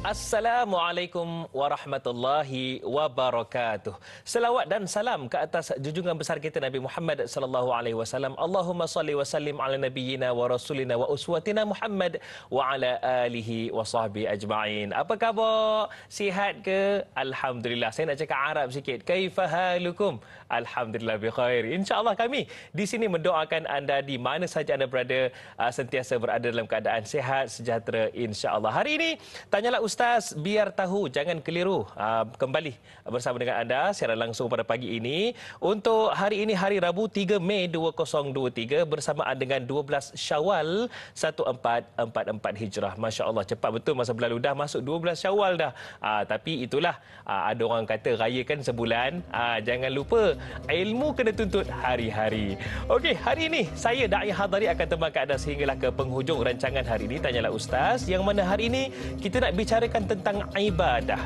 Assalamualaikum warahmatullahi wabarakatuh. Selawat dan salam ke atas junjungan besar kita Nabi Muhammad sallallahu alaihi wasallam. Allahumma salli wa sallim ala nabiyyina wa rasulina wa uswatina Muhammad wa ala alihi wa sahbihi ajma'in. Apa khabar? Sihat ke? Alhamdulillah. Saya nak cakap Arab sikit. Kaifa halukum? Alhamdulillah bi khair. Insya-Allah kami di sini mendoakan anda di mana saja anda berada sentiasa berada dalam keadaan sihat, sejahtera insya-Allah. Hari ini tanyalah Ustaz biar tahu, jangan keliru. Kembali bersama dengan anda secara langsung pada pagi ini. Untuk hari ini, hari Rabu 3 Mei 2023 bersamaan dengan 12 Syawal 1444 Hijrah. Masya Allah, cepat betul masa berlalu. Dah masuk 12 Syawal dah. Tapi itulah, ada orang kata rayakan sebulan. Jangan lupa, ilmu kena tuntut hari-hari. Okey, hari ini saya Da'i Hadari akan temankan anda sehinggalah ke penghujung rancangan hari ini. Tanyalah Ustaz, yang mana hari ini kita nak bicarakan tentang ibadah.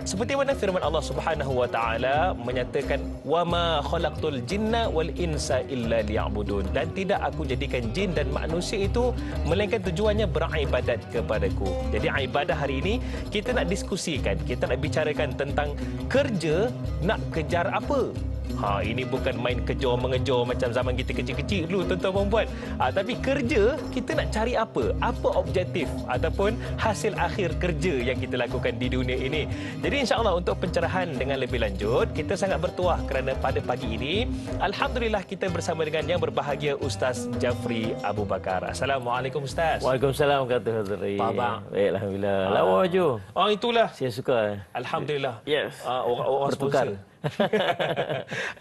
Seperti mana firman Allah Subhanahu wa taala menyatakan wama khalaqtul jinna wal insa illa liya'budun, dan tidak aku jadikan jin dan manusia itu melainkan tujuannya beribadat kepadaku. Jadi ibadah hari ini kita nak diskusikan, kita nak bicarakan tentang kerja nak kejar apa. Ini bukan main kejar-mengejar macam zaman kita kecil-kecil dulu tuan-tuan dan puan. Tapi kerja, kita nak cari apa? Apa objektif ataupun hasil akhir kerja yang kita lakukan di dunia ini. Jadi insya-Allah untuk pencerahan dengan lebih lanjut, kita sangat bertuah kerana pada pagi ini alhamdulillah kita bersama dengan yang berbahagia Ustaz Jafri Abu Bakar. Assalamualaikum Ustaz. Waalaikumsalam kata Hadri. Apa abang? Baik, alhamdulillah. Lawa baju. Itulah. Saya suka. Alhamdulillah. Yes. Orang bertukar.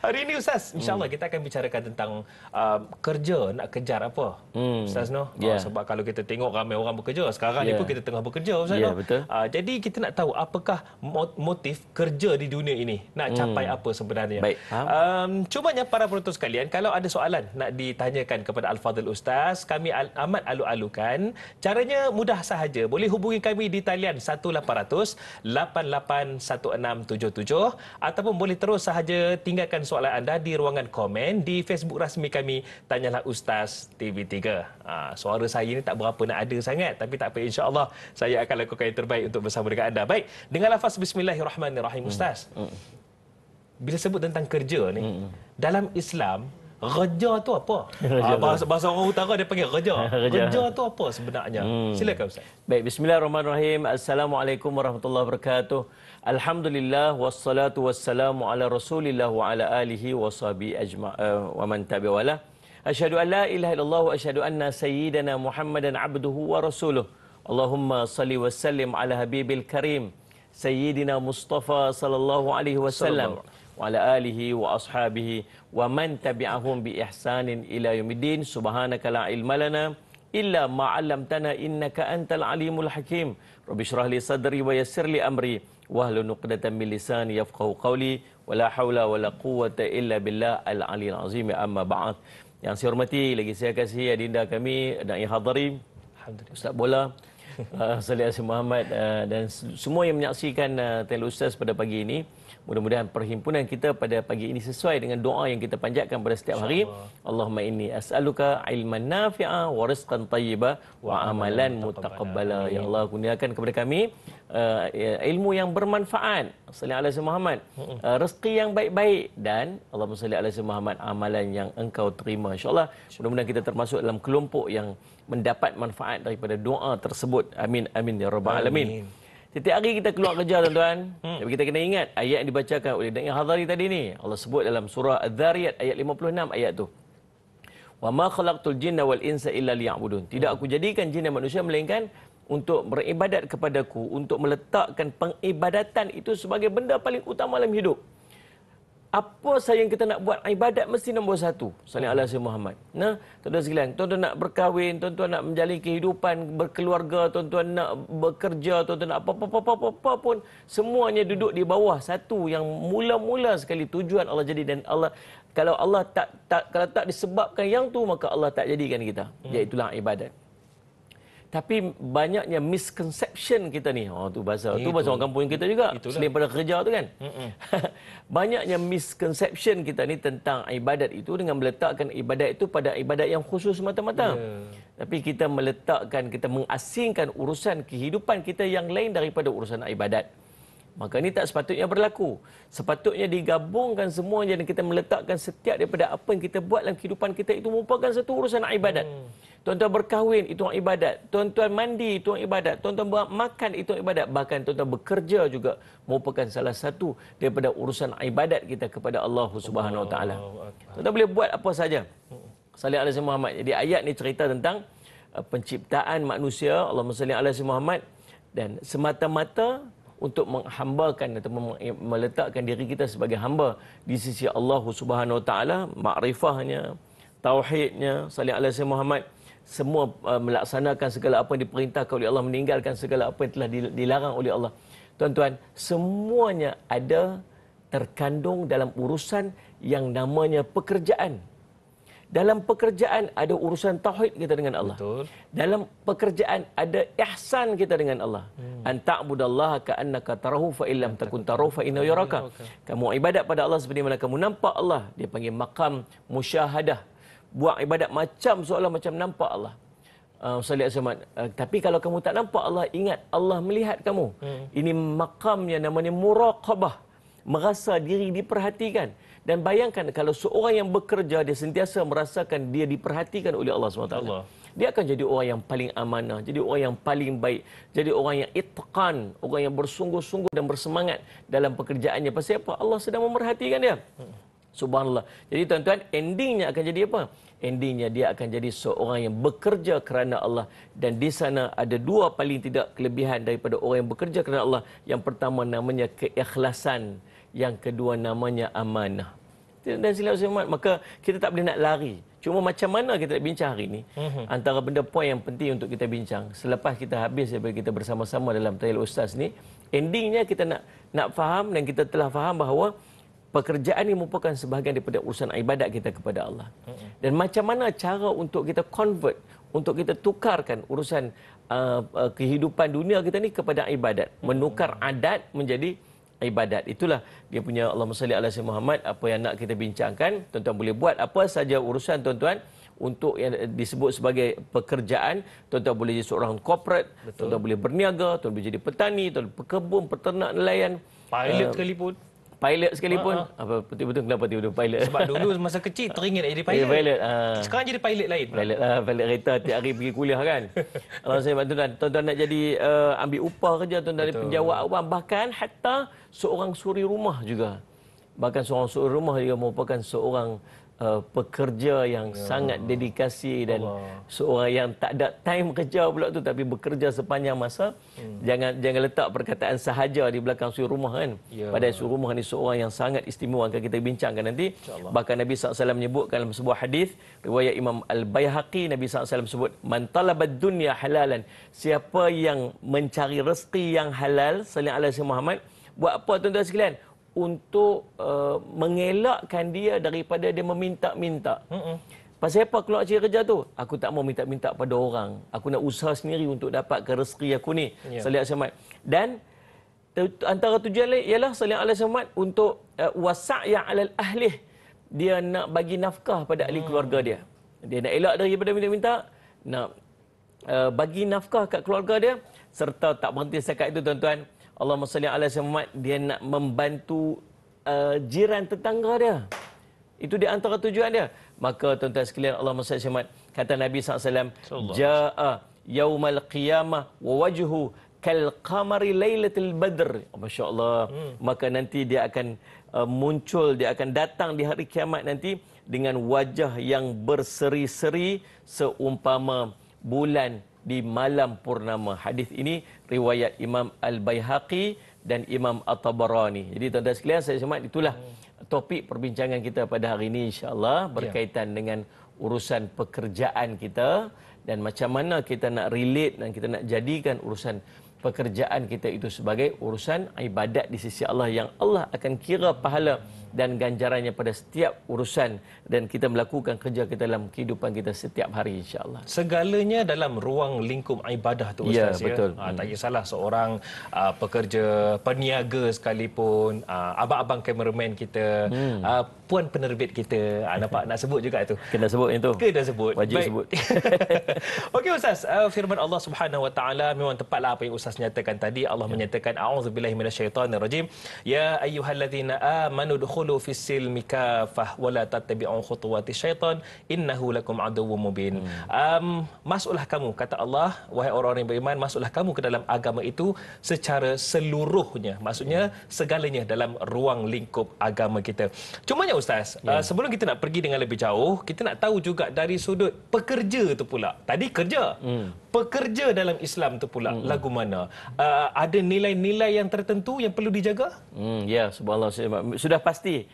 Hari ini Ustaz, insya-Allah kita akan bicarakan tentang kerja nak kejar apa. Ustaz no. Sebab kalau kita tengok ramai orang bekerja sekarang ni pun kita tengah bekerja Ustaz no. Betul. Jadi kita nak tahu apakah motif kerja di dunia ini, nak capai apa sebenarnya. Baik. Cumanya para penonton sekalian, kalau ada soalan nak ditanyakan kepada Al-Fadhil Ustaz, kami amat alu-alukan. Caranya mudah sahaja. Boleh hubungi kami di talian 1800 881677 ataupun boleh terus sahaja tinggalkan soalan anda di ruangan komen di Facebook rasmi kami Tanyalah Ustaz TV3. Suara saya ni tak berapa nak ada sangat, tapi tak apa, insya-Allah saya akan lakukan yang terbaik untuk bersama dengan anda. Baik, dengan lafaz bismillahirrahmanirrahim Ustaz. Bila sebut tentang kerja ni, dalam Islam kerja tu apa? Bahasa orang utara dia panggil kerja. Kerja tu apa sebenarnya? Silakan Ustaz. Baik, bismillahirrahmanirrahim. Assalamualaikum warahmatullahi wabarakatuh. Alhamdulillah wassalatu wassalamu ala Rasulillah wa ala alihi wa sahbihi wa man tabi'alah. Asyhadu an la ilaha illallah wa asyhadu anna sayyidana Muhammadan abduhu wa rasuluh. Allahumma salli wa sallim ala habibil karim sayyidina Mustafa sallallahu alaihi wasallam wa ala alihi wa ashabihi wa man tabi'ahum bi ihsanin ila yaumiddin. Subhanaka la ilma lana illa ma 'allamtana innaka antal alimul hakim. Rabbi shrah li sadri wa yassir li amri wahlul 'uqdatam min lisani yafqahu qawli wala haula wala quwwata illa billah al-'aliyyil 'azim. Amma ba'd. Yang saya hormati lagi saya kasihi adinda kami Da'i Hadari, Ustaz Bola, Salih Asim Muhammad dan semua yang menyaksikan Tanyalah Ustaz pada pagi ini. Mudah-mudahan perhimpunan kita pada pagi ini sesuai dengan doa yang kita panjatkan pada setiap hari. Allahumma inni as'aluka ilman nafi'a wa rizqan tayyiba wa amalan mutaqabbala. Ya Allah, kurniakan kepada kami ilmu yang bermanfaat, salli ala Muhammad, rezeki yang baik-baik, dan Allahumma salli ala Muhammad, amalan yang engkau terima. Insya-Allah mudah-mudahan kita termasuk dalam kelompok yang mendapat manfaat daripada doa tersebut. Amin amin ya rabbal alamin. Setiap hari kita keluar kerja tuan-tuan, tapi kita kena ingat ayat yang dibacakan oleh Da'i Hadari tadi ni. Allah sebut dalam surah Adz-Dzariyat ayat 56 ayat tu. Wa ma khalaqtul jinna wal insa illa liya'budun. Tidak aku jadikan jin dan manusia melainkan untuk beribadat kepadaku, untuk meletakkan pengibadatan itu sebagai benda paling utama dalam hidup. Apa sahaja yang kita nak buat, ibadat mesti nombor satu. Salli ala Muhammad. Nah, tuan-tuan sekalian, tuan-tuan nak berkahwin, tuan-tuan nak menjalin kehidupan berkeluarga, tuan-tuan nak bekerja, tuan-tuan nak apa-apa pun, semuanya duduk di bawah satu yang mula-mula sekali tujuan Allah jadi. Dan Allah, kalau Allah kalau tak disebabkan yang tu, maka Allah tak jadikan kita. Iaitulah ibadat. Tapi banyaknya misconception kita ni. Oh tu bahasa orang kampung kita juga. Itulah. Selain pada kerja tu kan. Banyaknya misconception kita ni tentang ibadat itu dengan meletakkan ibadat itu pada ibadat yang khusus semata-mata. Tapi kita mengasingkan urusan kehidupan kita yang lain daripada urusan ibadat. Maka ini tak sepatutnya berlaku. Sepatutnya digabungkan semuanya dan kita meletakkan setiap daripada apa yang kita buat dalam kehidupan kita itu merupakan satu urusan ibadat. Tuan-tuan berkahwin, itu ibadat. Tuan-tuan mandi, itu ibadat. Tuan-tuan makan, itu ibadat. Bahkan tuan-tuan bekerja juga merupakan salah satu daripada urusan ibadat kita kepada Allah Subhanahu Wa Taala. Tuan-tuan boleh buat apa saja. Salih alaihi Muhammad. Jadi ayat ni cerita tentang penciptaan manusia. Allahumma salli ala Muhammad. Dan semata-mata untuk menghambakan atau meletakkan diri kita sebagai hamba di sisi Allah Subhanahu Wa Taala, makrifahnya, tauhidnya, salih alaihi Muhammad, semua melaksanakan segala apa yang diperintahkan oleh Allah, meninggalkan segala apa yang telah dilarang oleh Allah. Tuan-tuan, semuanya ada terkandung dalam urusan yang namanya pekerjaan. Dalam pekerjaan ada urusan tauhid kita dengan Allah. Betul. Dalam pekerjaan ada ihsan kita dengan Allah. An ta'budallaha ka'annaka tarahu fa illam takun tarahu fa innahu yaraka. Kamu ibadat pada Allah seperti mana kamu nampak Allah. Dia panggil maqam musyahadah. Buat ibadat macam seolah macam nampak Allah. Tapi kalau kamu tak nampak Allah, ingat Allah melihat kamu. Ini maqam yang namanya muraqabah. Merasa diri diperhatikan. Dan bayangkan kalau seorang yang bekerja, dia sentiasa merasakan dia diperhatikan oleh Allah SWT. Dia akan jadi orang yang paling amanah, jadi orang yang paling baik, jadi orang yang itqan, orang yang bersungguh-sungguh dan bersemangat dalam pekerjaannya. Pasal apa? Allah sedang memerhatikan dia. Subhanallah. Jadi tuan-tuan, endingnya akan jadi apa? Endingnya dia akan jadi seorang yang bekerja kerana Allah. Dan di sana ada dua paling tidak kelebihan daripada orang yang bekerja kerana Allah. Yang pertama namanya keikhlasan. Yang kedua namanya amanah. Dan sila Umat, maka kita tak boleh nak lari. Cuma macam mana kita nak bincang hari ini? Antara benda poin yang penting untuk kita bincang. Selepas kita habis daripada kita bersama-sama dalam Tahlil Ustaz ni, endingnya kita nak faham dan kita telah faham bahawa pekerjaan ini merupakan sebahagian daripada urusan ibadat kita kepada Allah. Dan macam mana cara untuk kita convert, untuk kita tukarkan urusan kehidupan dunia kita ni kepada ibadat. Menukar adat menjadi ibadat. Itulah dia punya Allahumma salli ala Muhammad. Apa yang nak kita bincangkan, tuan-tuan boleh buat apa saja urusan tuan-tuan untuk yang disebut sebagai pekerjaan. Tuan-tuan boleh jadi seorang korporat, tuan-tuan boleh berniaga, tuan-tuan boleh jadi petani, tuan-tuan pekebun, peternak, nelayan, pilot sekalipun. Pilot sekalipun. Apa betul-betul kenapa tiba-tiba pilot? Sebab dulu masa kecil teringin nak jadi pilot. Pilot. Sekarang jadi pilot lain. Pilot pilot kereta tiap hari pergi kuliah kan. Allah saya tuan-tuan nak jadi ambil upah kerja, tuan-tuan ada penjawat awam, bahkan hatta seorang suri rumah juga. Bahkan seorang suri rumah juga merupakan seorang pekerja yang sangat dedikasi dan seorang yang tak ada time kerja pula tu, tapi bekerja sepanjang masa. Jangan letak perkataan sahaja di belakang suri rumah kan. Padahal suri rumah ni seorang yang sangat istimewa, akan kita bincangkan nanti. Bahkan Nabi SAW menyebutkan dalam sebuah hadis riwayat Imam Al-Baihaqi, Nabi SAW sebut man talabad dunya halalan, siapa yang mencari rezeki yang halal, sallallahu alaihi Muhammad, buat apa tuan-tuan sekalian? Untuk mengelakkan dia daripada dia meminta-minta. Pasal apa keluar cari kerja tu? Aku tak mau minta-minta pada orang. Aku nak usaha sendiri untuk dapatkan rezeki aku ni. Sallallahu alaihi wasallam. Dan antara tujuan lain ialah sallallahu alaihi wasallam untuk wasa'ya 'alal ahlih. Dia nak bagi nafkah pada ahli keluarga dia. Dia nak elak daripada minta-minta, nak bagi nafkah kat keluarga dia, serta tak berhenti setakat itu tuan-tuan. Allahumma salli ala Muhammad, dia nak membantu jiran tetangga dia. Itu di antara tujuan dia. Maka tuan-tuan sekalian, Allahumma salli ala Muhammad, kata Nabi SAW, Ja'a yaumal qiyamah wa wajhu kal qamari lailatul badr. Masya Allah. Maka nanti dia akan muncul, dia akan datang di hari kiamat nanti dengan wajah yang berseri-seri seumpama bulan di malam purnama. Hadis ini riwayat Imam Al-Baihaqi dan Imam At-Tabarani. Jadi tuan-tuan sekalian, saya semat itulah topik perbincangan kita pada hari ini insya-Allah berkaitan dengan urusan pekerjaan kita dan macam mana kita nak relate dan kita nak jadikan urusan pekerjaan kita itu sebagai urusan ibadat di sisi Allah yang Allah akan kira pahala dan ganjarannya pada setiap urusan dan kita melakukan kerja kita dalam kehidupan kita setiap hari, insya-Allah. Segalanya dalam ruang lingkup ibadah tu, Ya, Ustaz. betul. Tak kisahlah seorang pekerja, peniaga sekalipun, abang-abang kameraman kita, puan penerbit kita, nampak nak sebut juga tu. Kena sebut yang tu. Kena sebut. Wajib Baik. sebut. Okey Ustaz, firman Allah Subhanahu Wa Taala memang tepatlah apa yang Ustaz nyatakan tadi. Allah menyatakan a'udzubillahi minasyaitonirrajim. Ya ayyuhallazina amanu dkhulu fis-silmi kafah wa la tattabi'u khutuwati syaitan innahu lakum aduwwum mubin. Masuklah kamu, kata Allah, wahai orang-orang yang beriman, masuklah kamu ke dalam agama itu secara seluruhnya. Maksudnya segalanya dalam ruang lingkup agama kita. Cumanya Ustaz, sebelum kita nak pergi dengan lebih jauh, kita nak tahu juga dari sudut pekerja tu pula. Tadi kerja. Pekerja dalam Islam tu pula lagu mana? Ada nilai-nilai yang tertentu yang perlu dijaga? Ya, subhanallah. Sudah pasti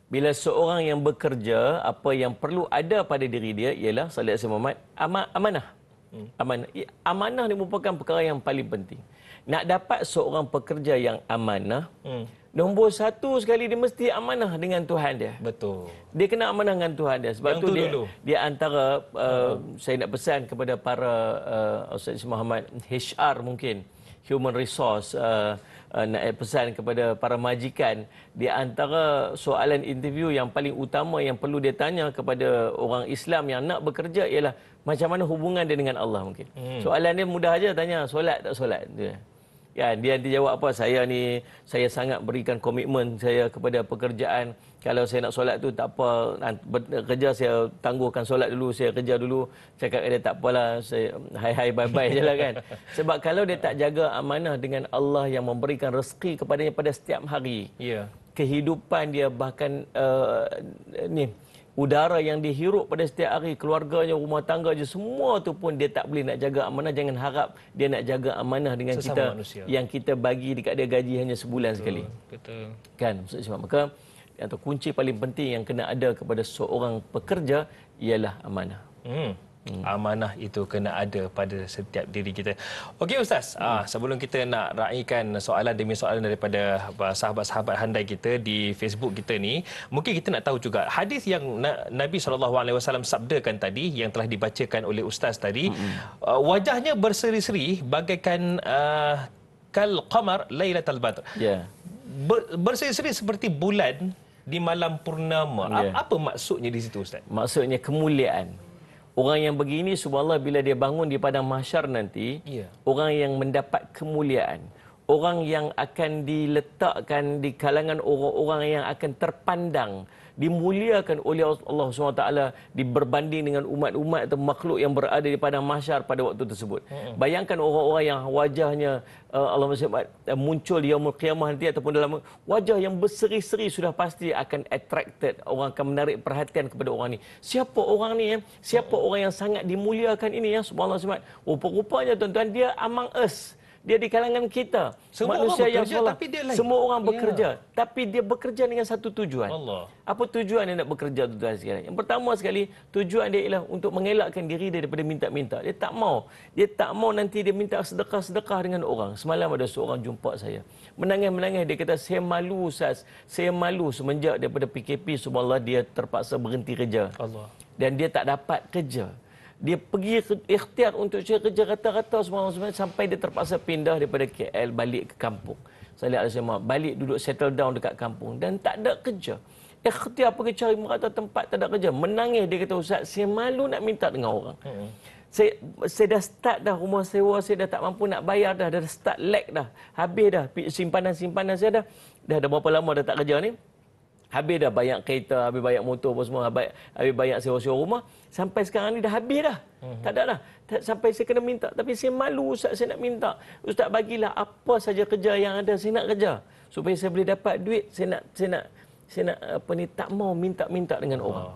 bila seorang yang bekerja, apa yang perlu ada pada diri dia ialah sallallahu alaihi Muhammad, amanah. Amanah. Amanah ni merupakan perkara yang paling penting. Nak dapat seorang pekerja yang amanah, nombor satu sekali dia mesti amanah dengan Tuhan dia. Betul. Dia kena amanah dengan Tuhan dia. Sebab yang tu dia antara saya nak pesan kepada para Ustaz Muhammad HR mungkin, human resource, nak pesan kepada para majikan, di antara soalan interview yang paling utama yang perlu dia tanya kepada orang Islam yang nak bekerja ialah macam mana hubungan dia dengan Allah mungkin. Soalan dia mudah aja, tanya solat tak solat. Kan, dia nanti jawab apa, saya sangat berikan komitmen saya kepada pekerjaan. Kalau saya nak solat tu tak apa, kerja saya tangguhkan solat dulu, saya kerja dulu. Cakap dia tak apalah, saya hai bye-bye je lah kan. Sebab kalau dia tak jaga amanah dengan Allah yang memberikan rezeki kepadanya pada setiap hari, kehidupan dia bahkan udara yang dihirup pada setiap hari, keluarganya, rumah tangga je, semua tu pun dia tak boleh nak jaga amanah. Jangan harap dia nak jaga amanah dengan sesama kita manusia yang kita bagi dekat dia gaji hanya sebulan sekali. Betul. Kan, maka atau kunci paling penting yang kena ada kepada seorang pekerja ialah amanah. Amanah itu kena ada pada setiap diri kita. Okey Ustaz, sebelum kita nak raikan soalan demi soalan daripada sahabat-sahabat handai kita di Facebook kita ni, mungkin kita nak tahu juga hadis yang Nabi SAW sabdakan tadi, yang telah dibacakan oleh Ustaz tadi, wajahnya berseri-seri bagaikan kal qamar lailatul badr. Berseri-seri seperti bulan di malam purnama. Apa maksudnya di situ Ustaz? Maksudnya kemuliaan. Orang yang begini, subhanallah, bila dia bangun di padang mahsyar nanti, orang yang mendapat kemuliaan, orang yang akan diletakkan di kalangan orang-orang yang akan terpandang, dimuliakan oleh Allah SWT berbanding dengan umat-umat atau makhluk yang berada di padang mahsyar pada waktu tersebut. Bayangkan orang-orang yang wajahnya Allah muncul di yaumul qiyamah nanti, ataupun dalam wajah yang berseri-seri, sudah pasti akan attracted, orang akan menarik perhatian kepada orang ni. Siapa orang ni? Siapa orang yang sangat dimuliakan ini? Subhanallah. Rupa-rupanya tuan-tuan, dia among us. Dia di kalangan kita. Semua manusia orang bekerja, yang tapi dia lain. Semua orang bekerja, tapi dia bekerja dengan satu tujuan. Allah. Apa tujuan dia nak bekerja, tuan-tuan sekalian? Yang pertama sekali, tujuan dia ialah untuk mengelakkan diri dia daripada minta-minta. Dia tak mau nanti dia minta sedekah-sedekah dengan orang. Semalam ada seorang jumpa saya, menangis-menangis. Dia kata, saya malu Ustaz, saya malu semenjak daripada PKP, subhanallah, dia terpaksa berhenti kerja. Allah. Dan dia tak dapat kerja. Dia pergi ikhtiar untuk cari kerja rata-rata semua sampai dia terpaksa pindah daripada KL balik ke kampung. Saya lihat balik duduk settle down dekat kampung dan tak ada kerja. Ikhtiar pergi cari merata tempat, tak ada kerja. Menangis, dia kata, Ustaz, saya malu nak minta dengan orang. Saya dah start dah, rumah sewa saya dah tak mampu nak bayar dah start lag dah. Habis dah simpanan saya dah berapa lama dah tak kerja ni. Habis dah bayar kereta, habis bayar motor apa semua, habis bayar sewa-sewa rumah. Sampai sekarang ni dah habis dah. Tak ada dah. Sampai saya kena minta. Tapi saya malu, Ustaz, saya nak minta. Ustaz, bagilah apa saja kerja yang ada, saya nak kerja. Supaya saya boleh dapat duit, saya nak tak mau minta-minta dengan orang.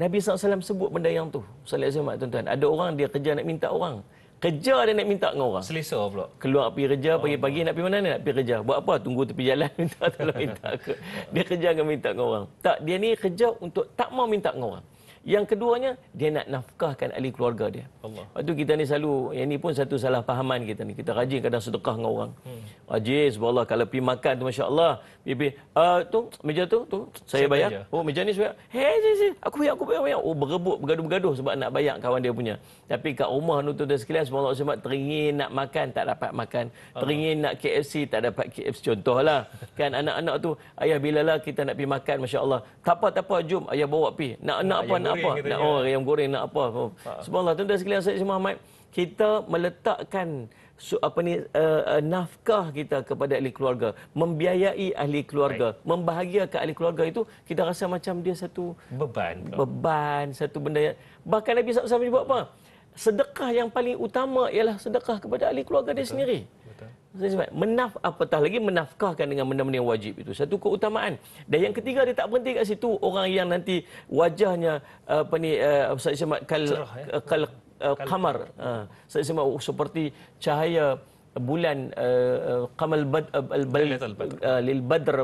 Nabi SAW sebut benda yang tu. Sallallahu alaihi wasallam, tuan-tuan. Ada orang dia kerja nak minta orang. Kerja dia nak minta dengan orang. Selesa pula. Keluar pergi kerja, pagi-pagi nak pergi mana? Nak pergi kerja. Buat apa? Tunggu tepi jalan minta, tolong minta ke. Dia kerja dengan minta dengan orang. Tak, dia ni kerja untuk tak mau minta dengan orang. Yang keduanya, dia nak nafkahkan ahli keluarga dia. Allah. Lepas tu kita ni selalu, yang ni pun satu salah fahaman kita ni. Kita rajin kadang sedekah dengan orang. Rajin, subhanallah, kalau pergi makan tu Masya Allah. Tu, meja tu, saya Siapa bayar. meja? Oh, meja ni saya bayar. Aku bayar. Oh, berebut, bergaduh-gaduh sebab nak bayar kawan dia punya. Tapi kat rumah tu dan sekalian, subhanallah, sebab teringin nak makan, tak dapat makan. Teringin nak KFC, tak dapat KFC. Contohlah. Kan anak-anak tu, ayah bilalah kita nak pergi makan, Masya Allah. Tak apa, jom ayah bawa pergi. Nak apa. Ayam goreng nak apa. Oh. Subhanallah, tuan-tuan sekalian, saya Muhammad, kita meletakkan nafkah kita kepada ahli keluarga, membiayai ahli keluarga, membahagiakan ahli keluarga itu, kita rasa macam dia satu beban, satu benda. Bahkan Nabi SAW sebut apa? Sedekah yang paling utama ialah sedekah kepada ahli keluarga dia sendiri. Apatah lagi menafkahkan dengan benda-benda yang wajib itu. Satu keutamaan. Dan yang ketiga, dia tak berhenti kat situ. Orang yang nanti wajahnya qamar, seperti cahaya bulan qamal lil badr,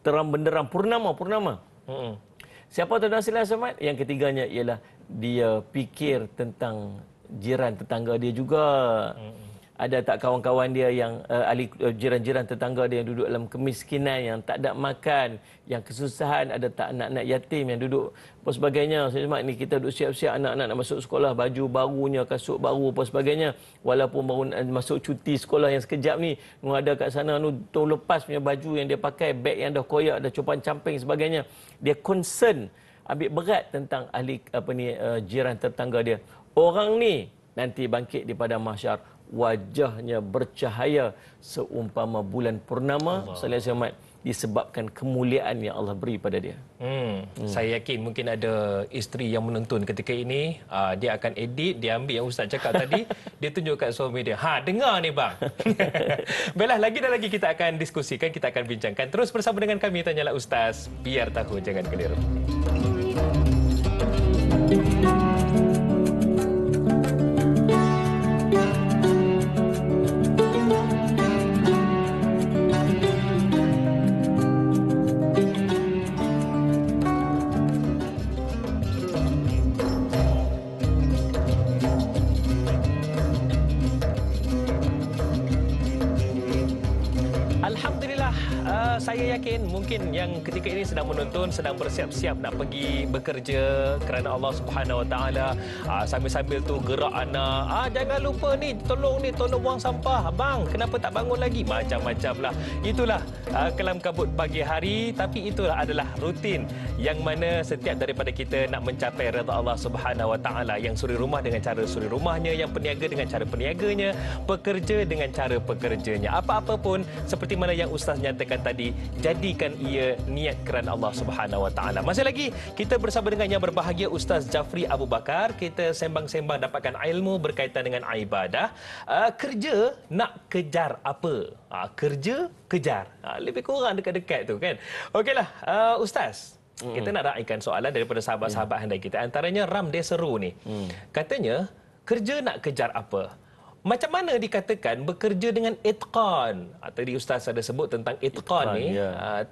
terang benderang purnama. Siapa tuan-tuan sekalian? Yang ketiganya ialah dia fikir tentang jiran tetangga dia juga. Ada tak kawan-kawan dia yang jiran-jiran tetangga dia yang duduk dalam kemiskinan, yang tak ada makan, yang kesusahan, ada tak anak-anak yatim yang duduk apa sebagainya. Sebab ni kita duduk siap-siap anak-anak nak masuk sekolah, baju barunya, kasut baru apa sebagainya. Walaupun baru masuk cuti sekolah yang sekejap ni, ada kat sana tahun lepas punya baju yang dia pakai, beg yang dah koyak, dah copan camping sebagainya. Dia concern, ambil berat tentang jiran tetangga dia. Orang ni nanti bangkit di padang mahsyar, wajahnya bercahaya seumpama bulan purnama, sallallahu disebabkan kemuliaan yang Allah beri pada dia. Saya yakin mungkin ada isteri yang menonton ketika ini, dia akan edit, dia ambil yang Ustaz cakap tadi, dia tunjuk kat suami dia. Dengar ni bang. Baiklah, lagi dan lagi kita akan diskusikan, kita akan bincangkan. Terus bersama dengan kami, Tanyalah Ustaz, biar tahu jangan keliru. Saya yakin mungkin yang ketika ini sedang menonton, sedang bersiap-siap nak pergi bekerja kerana Allah Subhanahu Wa Taala, sambil-sambil tu gerak anak, jangan lupa ni tolong buang sampah, bang kenapa tak bangun lagi, macam-macam lah. Itulah kelam kabut pagi hari, tapi itulah adalah rutin yang mana setiap daripada kita nak mencapai redha Allah Subhanahu Wa Taala. Yang suri rumah dengan cara suri rumahnya, yang peniaga dengan cara peniaganya, pekerja dengan cara pekerjanya. Apa-apa pun seperti mana yang Ustaz nyatakan tadi, jadikan ia niat kerana Allah Subhanahu Wa Taala. Masih lagi kita bersama dengan yang berbahagia Ustaz Jafri Abu Bakar. Kita sembang-sembang dapatkan ilmu berkaitan dengan ibadah. Kerja nak kejar apa? Kerja kejar. Lebih kurang dekat-dekat tu kan. Okeylah, Ustaz. Kita nak raikan soalan daripada sahabat-sahabat handai kita. Antaranya Ram Deseru ni. Katanya, kerja nak kejar apa? Macam mana dikatakan bekerja dengan itqan? Tadi Ustaz ada sebut tentang itqan ni,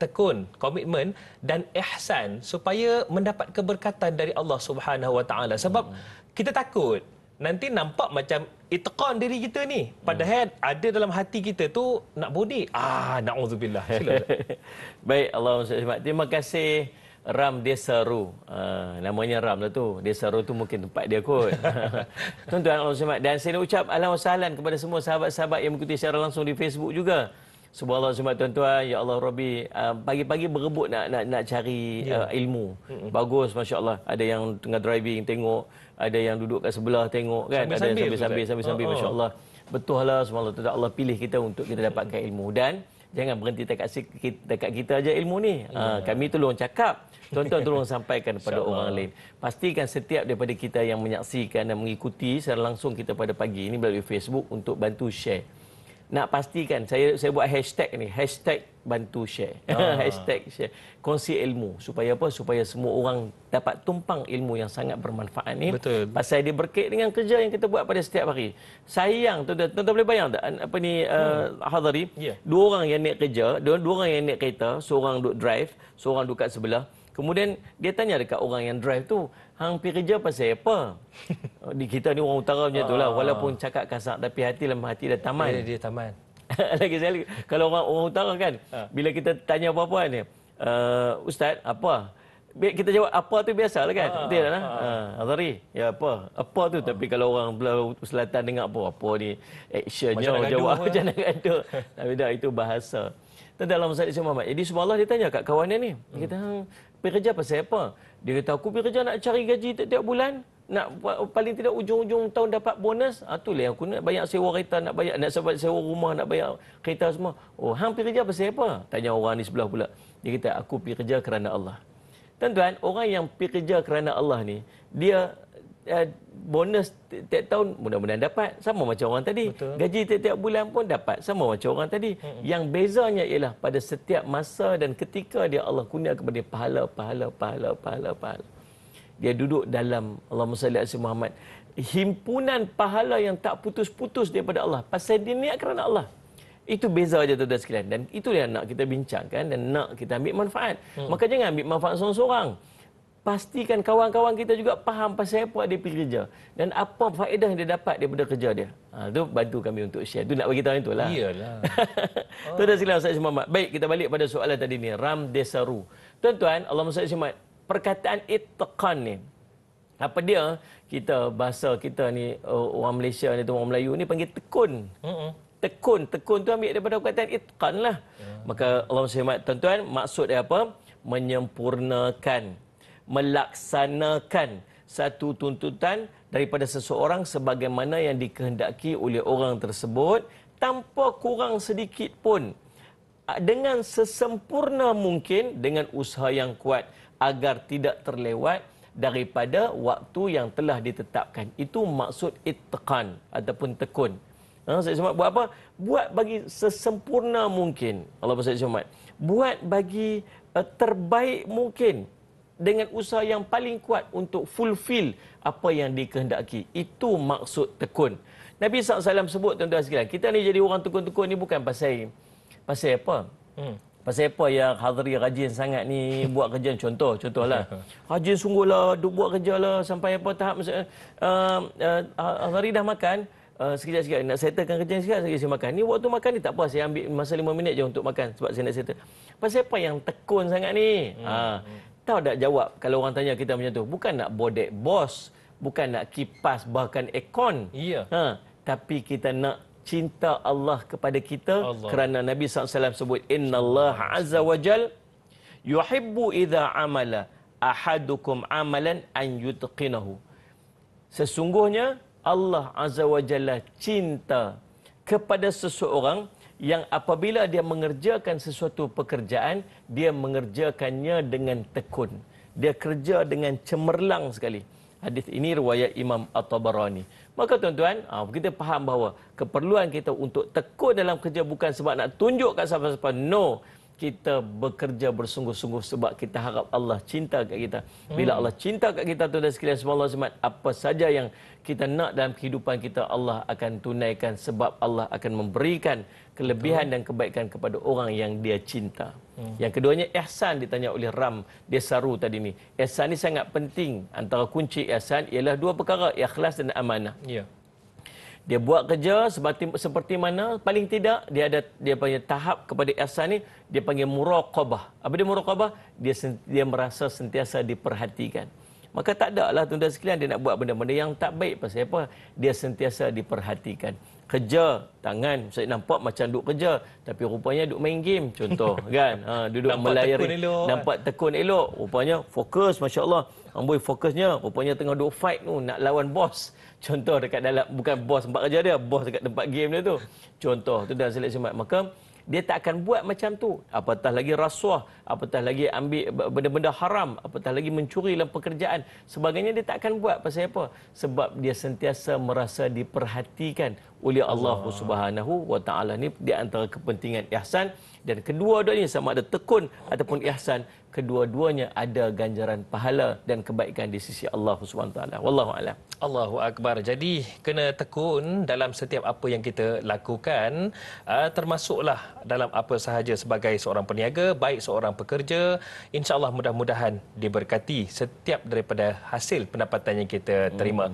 tekun, komitmen dan ihsan supaya mendapat keberkatan dari Allah Subhanahu Wa Taala. Sebab kita takut nanti nampak macam itqan diri kita ni, padahal ada dalam hati kita tu nak bodek. Na'udzubillah. Baik, Allahumma terima kasih Ram Deseru. Namanya Ram lah tu. Deseru tu mungkin tempat dia kot. Tuan-tuan Allah SWT. Dan saya nak ucap ahlan wa sahlan kepada semua sahabat-sahabat yang mengikuti secara langsung di Facebook juga. Subhanallah SWT, tuan-tuan. Ya Allah Rabbi. Pagi-pagi berebut nak cari ilmu. Bagus, Masya Allah. Ada yang tengah driving tengok. Ada yang duduk kat sebelah tengok kan. Ada yang sambil-sambil. Masya Allah. Betul lah. Subhanallah. Allah pilih kita untuk kita dapatkan ilmu. Dan jangan berhenti dekat kita aja ilmu ni. Kami tolong cakap, tuan-tuan tolong sampaikan kepada orang lain. Pastikan setiap daripada kita yang menyaksikan dan mengikuti secara langsung kita pada pagi ini melalui Facebook untuk bantu share. Nak pastikan, saya buat hashtag ni, hashtag bantu share. Hashtag share. Kongsi ilmu. Supaya apa? Supaya semua orang dapat tumpang ilmu yang sangat bermanfaat ni. Betul. Pasal dia berkait dengan kerja yang kita buat pada setiap hari. Sayang, tuan-tuan boleh bayang tak? Hadari, dua orang yang naik kerja, dua orang yang naik kereta, seorang duduk drive, seorang duduk kat sebelah. Kemudian dia tanya dekat orang yang drive tu, hang pergi kerja pasal apa? Di kita ni orang utara macam tu lah. Walaupun cakap kasar tapi hati dalam hati dah taman. Dia taman. Lagi sekali, kalau orang utara kan, bila kita tanya apa-apa ni, Ustaz, apa? Kita jawab apa tu biasalah kan. Betul tak? Azhari, ya apa? Apa tu? Tapi kalau orang belah selatan dengar apa ni actionnya Macam nak jawab gaduh macam nak gaduh. Tapi dah itu bahasa. Dan dalam Ustaz Muhammad. Jadi subhanallah dia tanya kat kawan dia ni. Dia kata, hang pergi kerja pasal apa? Dia kata, aku pergi kerja nak cari gaji tiap bulan. Nak paling tidak ujung-ujung tahun dapat bonus. Itulah yang aku nak bayar sewa kereta, nak sewa rumah, nak bayar kereta semua. Oh, hang pergi kerja pasal apa? Tanya orang ni sebelah pula. Dia kata, aku pergi kerja kerana Allah. Tuan-tuan, orang yang pergi kerja kerana Allah ni, dia bonus tiap tahun mudah-mudahan dapat. Sama macam orang tadi. Betul. Gaji tiap bulan pun dapat. Sama macam orang tadi. Yang bezanya ialah pada setiap masa dan ketika dia Allah kurniakan kepada pahala. Dia duduk dalam, Allahumma salli ala Muhammad, himpunan pahala yang tak putus-putus daripada Allah. Pasal dia niat kerana Allah. Itu beza aja tuan-tuan sekalian. Dan itu yang nak kita bincangkan dan nak kita ambil manfaat. Maka jangan ambil manfaat seorang-seorang. Pastikan kawan-kawan kita juga faham pasal apa dia pergi kerja. Dan apa faedah yang dia dapat daripada kerja dia. Itu bantu kami untuk share. Itu nak bagi tahu itulah. Iyalah. Tuan-tuan sekalian, Ustaz Muhammad. Baik, kita balik pada soalan tadi ni. Ram Desaru. Tuan-tuan, Allahumma salli Muhammad. Perkataan itqan ni. Apa dia? Kita, bahasa kita ni, orang Malaysia ni, orang Melayu ni panggil tekun. Tekun tu ambil daripada perkataan itqan lah. Maka Allah SWT, tuan-tuan, maksud dia apa? Menyempurnakan, melaksanakan satu tuntutan daripada seseorang sebagaimana yang dikehendaki oleh orang tersebut tanpa kurang sedikit pun, dengan sesempurna mungkin, dengan usaha yang kuat agar tidak terlewat daripada waktu yang telah ditetapkan. Itu maksud itqan ataupun tekun. Saya Muhammad buat apa? Buat bagi sesempurna mungkin. Allah Subhanahu Wa Taala. Buat bagi terbaik mungkin dengan usaha yang paling kuat untuk fulfill apa yang dikehendaki. Itu maksud tekun. Nabi SAW sebut, tuan-tuan sekalian, kita ni jadi orang tekun-tekun ni bukan pasal apa? Pasal apa yang Hadri rajin sangat ni buat kerja, contohlah. Rajin sungguhlah buat kerja lah sampai apa tahap Hadri dah makan. Sekejap-sekejap nak settlekan kerja sekejap saya makan. Ni waktu makan ni tak apa, saya ambil masa 5 minit je untuk makan sebab saya nak settle. Pasal apa yang tekun sangat ni? Tahu tak jawab kalau orang tanya kita macam tu? Bukan nak bodek bos, bukan nak kipas bahkan aircon. Ya. Tapi kita nak cinta Allah kepada kita kerana Nabi SAW sebut innallaha azza wa jal yuhibbu idza amala ahadukum amalan an yutqinahu. Sesungguhnya Allah Azza wa Jalla cinta kepada seseorang yang apabila dia mengerjakan sesuatu pekerjaan, dia mengerjakannya dengan tekun. Dia kerja dengan cemerlang sekali. Hadis ini riwayat Imam At-Tabarani. Maka tuan-tuan, kita faham bahawa keperluan kita untuk tekun dalam kerja bukan sebab nak tunjuk kat siapa-siapa. No. Kita bekerja bersungguh-sungguh sebab kita harap Allah cinta kat kita. Bila Allah cinta kat kita, tuan-tuan sekalian, subhanallah, apa saja yang kita nak dalam kehidupan kita, Allah akan tunaikan sebab Allah akan memberikan kelebihan dan kebaikan kepada orang yang dia cinta. Yang keduanya, ihsan ditanya oleh Ram Desaru tadi ni. Ihsan ni sangat penting. Antara kunci ihsan ialah dua perkara, ikhlas dan amanah. Ya. Dia buat kerja seperti mana, paling tidak dia panggil tahap kepada ihsan ni, dia panggil muraqabah. Apa dia muraqabah? Dia merasa sentiasa diperhatikan. Maka tak ada lah tuan-tuan sekalian dia nak buat benda-benda yang tak baik. Pasal apa? Dia sentiasa diperhatikan. Kerja, tangan, saya nampak macam duduk kerja, tapi rupanya duduk main game, contoh kan. Duduk nampak melayari, tekun elok, nampak tekun elok, rupanya fokus, masya-Allah. Amboi fokusnya, rupanya tengah duduk fight tu nak lawan bos. Contoh dekat dalam, bukan bos tempat kerja dia, bos dekat tempat game dia tu. Contoh tu dah seleksi. Maka dia tak akan buat macam tu. Apatah lagi rasuah, apatah lagi ambil benda-benda haram, apatah lagi mencuri dalam pekerjaan. Sebagainya dia tak akan buat. Pasal apa? Sebab dia sentiasa merasa diperhatikan oleh Allah Subhanahu wa taala. Ni di antara kepentingan ihsan. Dan kedua-duanya sama ada tekun ataupun ihsan, kedua-duanya ada ganjaran pahala dan kebaikan di sisi Allah Subhanahu Wa Taala. Wallahu a'lam. Allahu Akbar. Jadi kena tekun dalam setiap apa yang kita lakukan, termasuklah dalam apa sahaja sebagai seorang peniaga, baik seorang pekerja. InsyaAllah mudah-mudahan diberkati setiap daripada hasil pendapatan yang kita terima.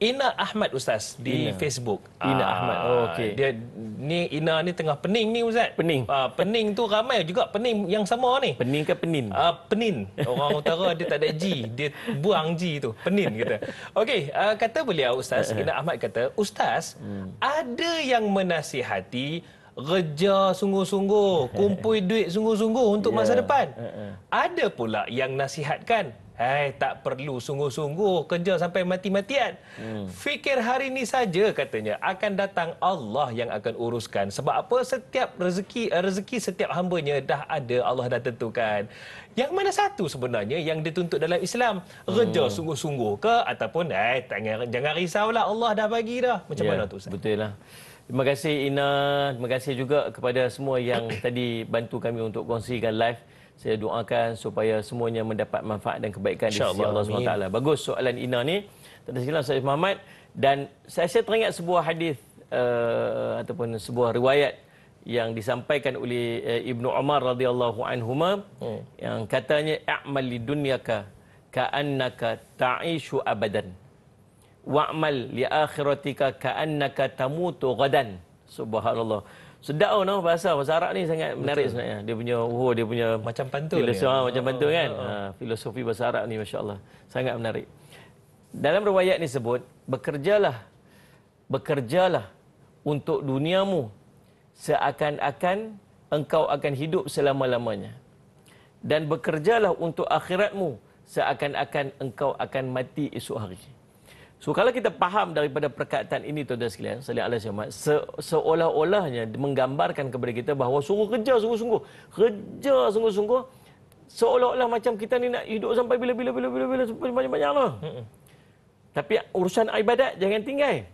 Ina Ahmad Ustaz di Facebook. Ina Ahmad. Oh, okey. Dia ni Ina ni tengah pening ni Ustaz. Pening. Pening tu ramai juga pening yang sama ni. Pening ke penin? Penin. Orang utara dia tak ada G, dia buang G tu. Penin kata. Okey, kata beliau Ustaz, Ina Ahmad kata, Ustaz, ada yang menasihati kerja sungguh-sungguh, kumpul duit sungguh-sungguh untuk masa depan. Ada pula yang nasihatkan, tak perlu sungguh-sungguh kerja sampai mati-matian. Fikir hari ini saja katanya akan datang Allah yang akan uruskan. Sebab apa? Setiap rezeki setiap hambanya dah ada, Allah dah tentukan. Yang mana satu sebenarnya yang dituntut dalam Islam? Kerja sungguh-sungguh ke ataupun jangan risaulah, Allah dah bagi dah. Macam mana tu Ustaz? Betul lah. Terima kasih Ina, terima kasih juga kepada semua yang tadi bantu kami untuk kongsikan live. Saya doakan supaya semuanya mendapat manfaat dan kebaikan di sisi Allah SWT. Bagus soalan Ina ni. Terima kasih Muhammad. Dan saya teringat sebuah hadis ataupun sebuah riwayat yang disampaikan oleh Ibnu Umar radhiyallahu anhuma yang katanya a'mal lidunyaka ka'annaka ta'ishu abadan wa'mal li akhiratika ka'annaka tamutu ghadan. Subhanallah. Sedap bahasa Arab ni sangat menarik sebenarnya. Dia punya macam pantun. Macam pantun kan. Filosofi bahasa Arab ni masya-Allah sangat menarik. Dalam riwayat ni sebut, bekerjalah untuk duniamu seakan-akan engkau akan hidup selama-lamanya. Dan bekerjalah untuk akhiratmu seakan-akan engkau akan mati esok hari. So kalau kita faham daripada perkataan ini tuan-tuan sekalian, sallallahu alaihi wasallam, seolah-olahnya menggambarkan kepada kita bahawa suruh kerja sungguh-sungguh. Kerja sungguh-sungguh seolah-olah macam kita ni nak hidup sampai bila sampai banyak-banyaklah. Tapi urusan ibadat jangan tinggal.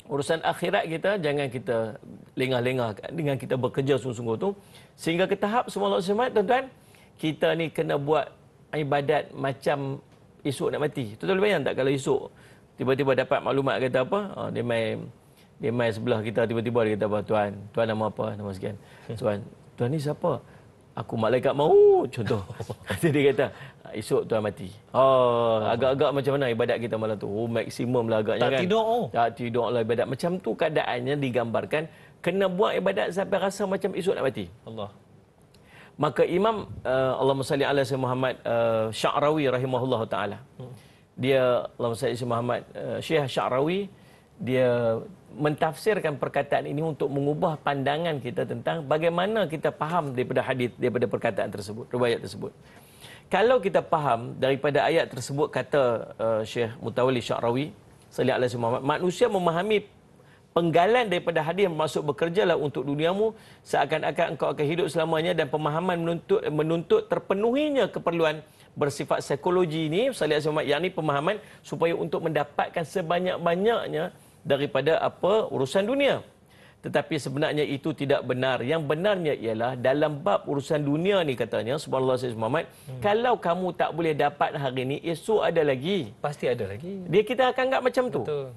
Urusan akhirat kita jangan kita lengah-lengah dengan kita bekerja sungguh-sungguh tu sehingga ke tahap semua tuan-tuan, kita ni kena buat ibadat macam esok nak mati. Tuan-tuan boleh bayang tak kalau esok tiba-tiba dapat maklumat kata apa? Dia main sebelah kita, tiba-tiba dia kata apa? Tuan nama apa? Nama sekian. Tuan ni siapa? Aku malaikat maut, contoh. Dia kata, esok tuan mati. Agak-agak macam mana ibadat kita malam tu? Maksimum lah agaknya kan. Tak tidur lah ibadat. Macam tu keadaannya digambarkan. Kena buat ibadat sampai rasa macam esok nak mati. Allah. Maka Imam Allahumma salli ala Sayyidina Muhammad Sya'rawi rahimahullah ta'ala. Dia Allahumma salli ala Muhammad Syekh Sya'rawi, dia mentafsirkan perkataan ini untuk mengubah pandangan kita tentang bagaimana kita faham daripada hadis, daripada perkataan tersebut, riwayat tersebut. Kalau kita faham daripada ayat tersebut, kata Syekh Mutawalli Sya'rawi sallallahu alaihi wasallam, manusia memahami penggalan daripada hadis maksud bekerjalah untuk duniamu seakan-akan engkau akan hidup selamanya, dan pemahaman menuntut terpenuhinya keperluan bersifat psikologi ini sallallahu alaihi wasallam, yakni pemahaman supaya untuk mendapatkan sebanyak-banyaknya daripada apa urusan dunia. Tetapi sebenarnya itu tidak benar. Yang benarnya ialah dalam bab urusan dunia ni katanya, subhanallah Sayyid Muhammad, kalau kamu tak boleh dapat hari ni, esok ada lagi. Pasti ada lagi. Dia kita akan anggap macam tu. Betul.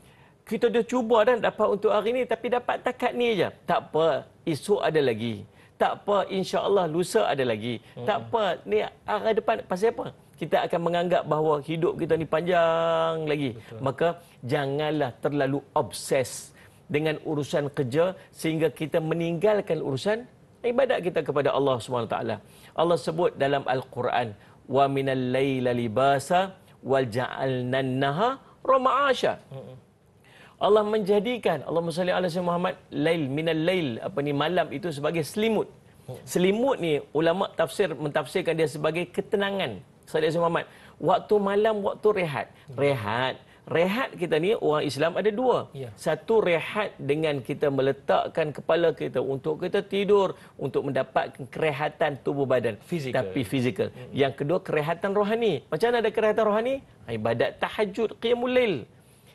Kita dah cuba dan dapat untuk hari ni, tapi dapat takat ni aja. Tak apa, esok ada lagi. Tak apa, insya-Allah lusa ada lagi. Tak apa, ni arah depan pasal apa? Kita akan menganggap bahawa hidup kita ni panjang lagi. Betul. Maka janganlah terlalu obses dengan urusan kerja sehingga kita meninggalkan urusan ibadat kita kepada Allah SWT. Allah sebut dalam Al-Quran, wa minal laila libasa wal ja'alna an-nahara ma'asha. Allah menjadikan, Allahumma salli ala sayyidina Muhammad, lail minal lail, malam itu sebagai selimut. Selimut ni ulama tafsir mentafsirkan dia sebagai ketenangan. Sallallahu alaihi Muhammad, waktu malam, waktu rehat. Rehat kita ni orang Islam ada dua. Satu, rehat dengan kita meletakkan kepala kita untuk kita tidur, untuk mendapatkan kerehatan tubuh badan. Tapi fizikal. Yang kedua, kerehatan rohani. Macam mana ada kerehatan rohani? Ibadat tahajud, qiyamul lail.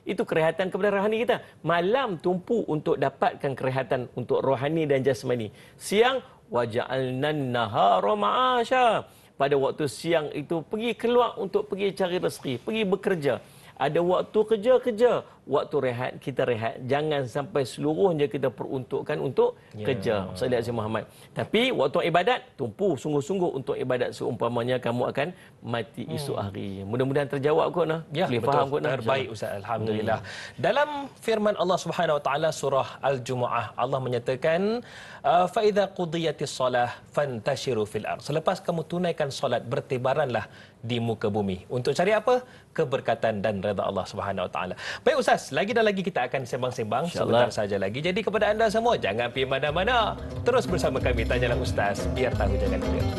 Itu kerehatan kepada rohani kita. Malam tumpu untuk dapatkan kerehatan untuk rohani dan jasmani. Siang, waja'alnan nahara ma'asha. pada waktu siang itu pergi keluar untuk pergi cari rezeki, pergi bekerja. Ada waktu kerja, waktu rehat, kita rehat. Jangan sampai seluruhnya kita peruntukkan untuk kerja. Sallallahu alaihi Muhammad. Tapi waktu ibadat, tumpu sungguh-sungguh untuk ibadat seumpamanya kamu akan mati esok hari. Mudah-mudahan terjawab kot nah. Ya, boleh betul. faham kot nah. Terbaik Ustaz, alhamdulillah. Dalam firman Allah Subhanahu wa taala surah Al-Jumuah, Allah menyatakan fa idza qudiyatis salah fantashiru fil ard. Selepas kamu tunaikan solat, bertebaranlah di muka bumi. Untuk cari apa? Keberkatan dan redha Allah Subhanahu wa taala. Baik Ustaz, lagi dan lagi kita akan sembang-sembang sebentar saja lagi. Jadi kepada anda semua, jangan pergi mana-mana. Terus bersama kami Tanyalah Ustaz, biar tahu jangan keliru.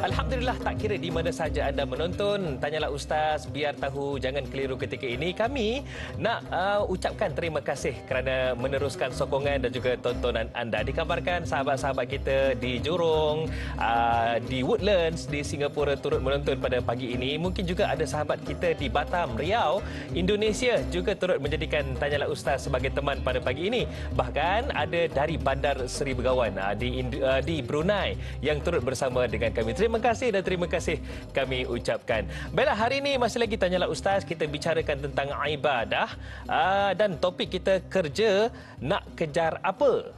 Alhamdulillah, tak kira di mana saja anda menonton Tanyalah Ustaz, biar tahu jangan keliru ketika ini. Kami nak ucapkan terima kasih kerana meneruskan sokongan dan juga tontonan anda. Dikabarkan sahabat-sahabat kita di Jurong, di Woodlands, di Singapura turut menonton pada pagi ini. Mungkin juga ada sahabat kita di Batam, Riau, Indonesia juga turut menjadikan Tanyalah Ustaz sebagai teman pada pagi ini. Bahkan ada dari Bandar Seri Begawan di Brunei yang turut bersama dengan kami. Terima kasih dan terima kasih kami ucapkan. Baiklah, hari ini masih lagi Tanyalah Ustaz, kita bicarakan tentang ibadah dan topik kita kerja nak kejar apa?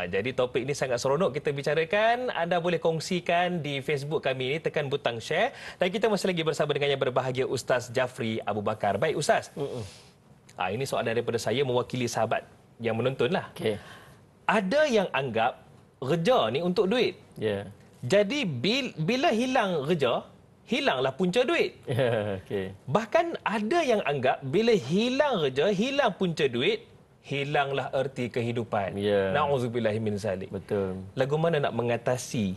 Jadi topik ini sangat seronok kita bicarakan. Anda boleh kongsikan di Facebook kami ini, tekan butang share. Dan kita masih lagi bersama dengan yang berbahagia Ustaz Jafri Abu Bakar. Baik Ustaz, ini soalan daripada saya mewakili sahabat yang menonton lah. Okay. Ada yang anggap kerja ni untuk duit. Ya. Jadi bila hilang kerja, hilanglah punca duit. Okay. Bahkan ada yang anggap bila hilang kerja, hilang punca duit, hilanglah erti kehidupan. Ya. Na'udzubillahi min zalik. Betul. Lagu mana nak mengatasi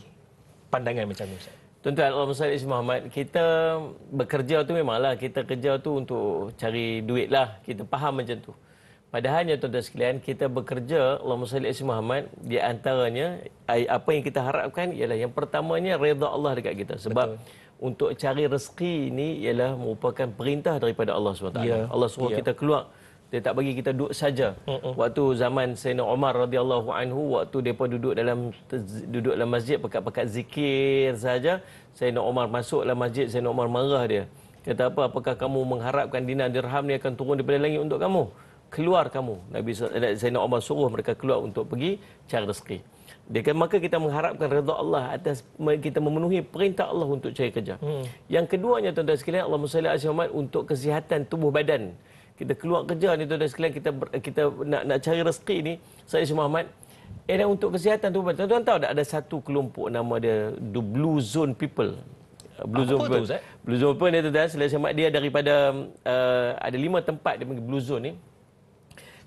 pandangan macam ni Ustaz? Tuan-tuan, Allahumma Muhammad, kita bekerja tu memanglah kita kerja tu untuk cari duit lah. Kita faham macam tu. Padahalnya tuan-tuan sekalian, kita bekerja, Allahumma salli ala Muhammad, di antaranya apa yang kita harapkan ialah yang pertamanya redha Allah dekat kita. Sebab untuk cari rezeki ini ialah merupakan perintah daripada Allah SWT. Ya. Allah suruh kita keluar. Dia tak bagi kita duduk saja. Waktu zaman Sayyidina Umar radhiyallahu anhu, waktu depa duduk dalam masjid pekat-pekat zikir saja, Sayyidina Umar masuk dalam masjid, Sayyidina Umar marah dia. Kata apa? Apakah kamu mengharapkan dinar dirham ni akan turun daripada langit untuk kamu? Keluar kamu. Sayyidina Umar suruh mereka keluar untuk pergi cari rezeki. Maka kita mengharapkan redha Allah atas kita memenuhi perintah Allah untuk cari kerja. Yang keduanya tuan-tuan sekalian, Allahumma salli ala Muhammad, untuk kesihatan tubuh badan. Kita keluar kerja ni tuan-tuan sekalian, kita nak cari rezeki ni, Sayyidina Muhammad, untuk kesihatan tubuh badan. Tuan-tuan tahu tak ada satu kelompok nama dia The Blue Zone People. Blue Zone People. Blue Zone People ni tuan-tuan, Sayyidina Muhammad, dia daripada ada 5 tempat dia panggil Blue Zone ni.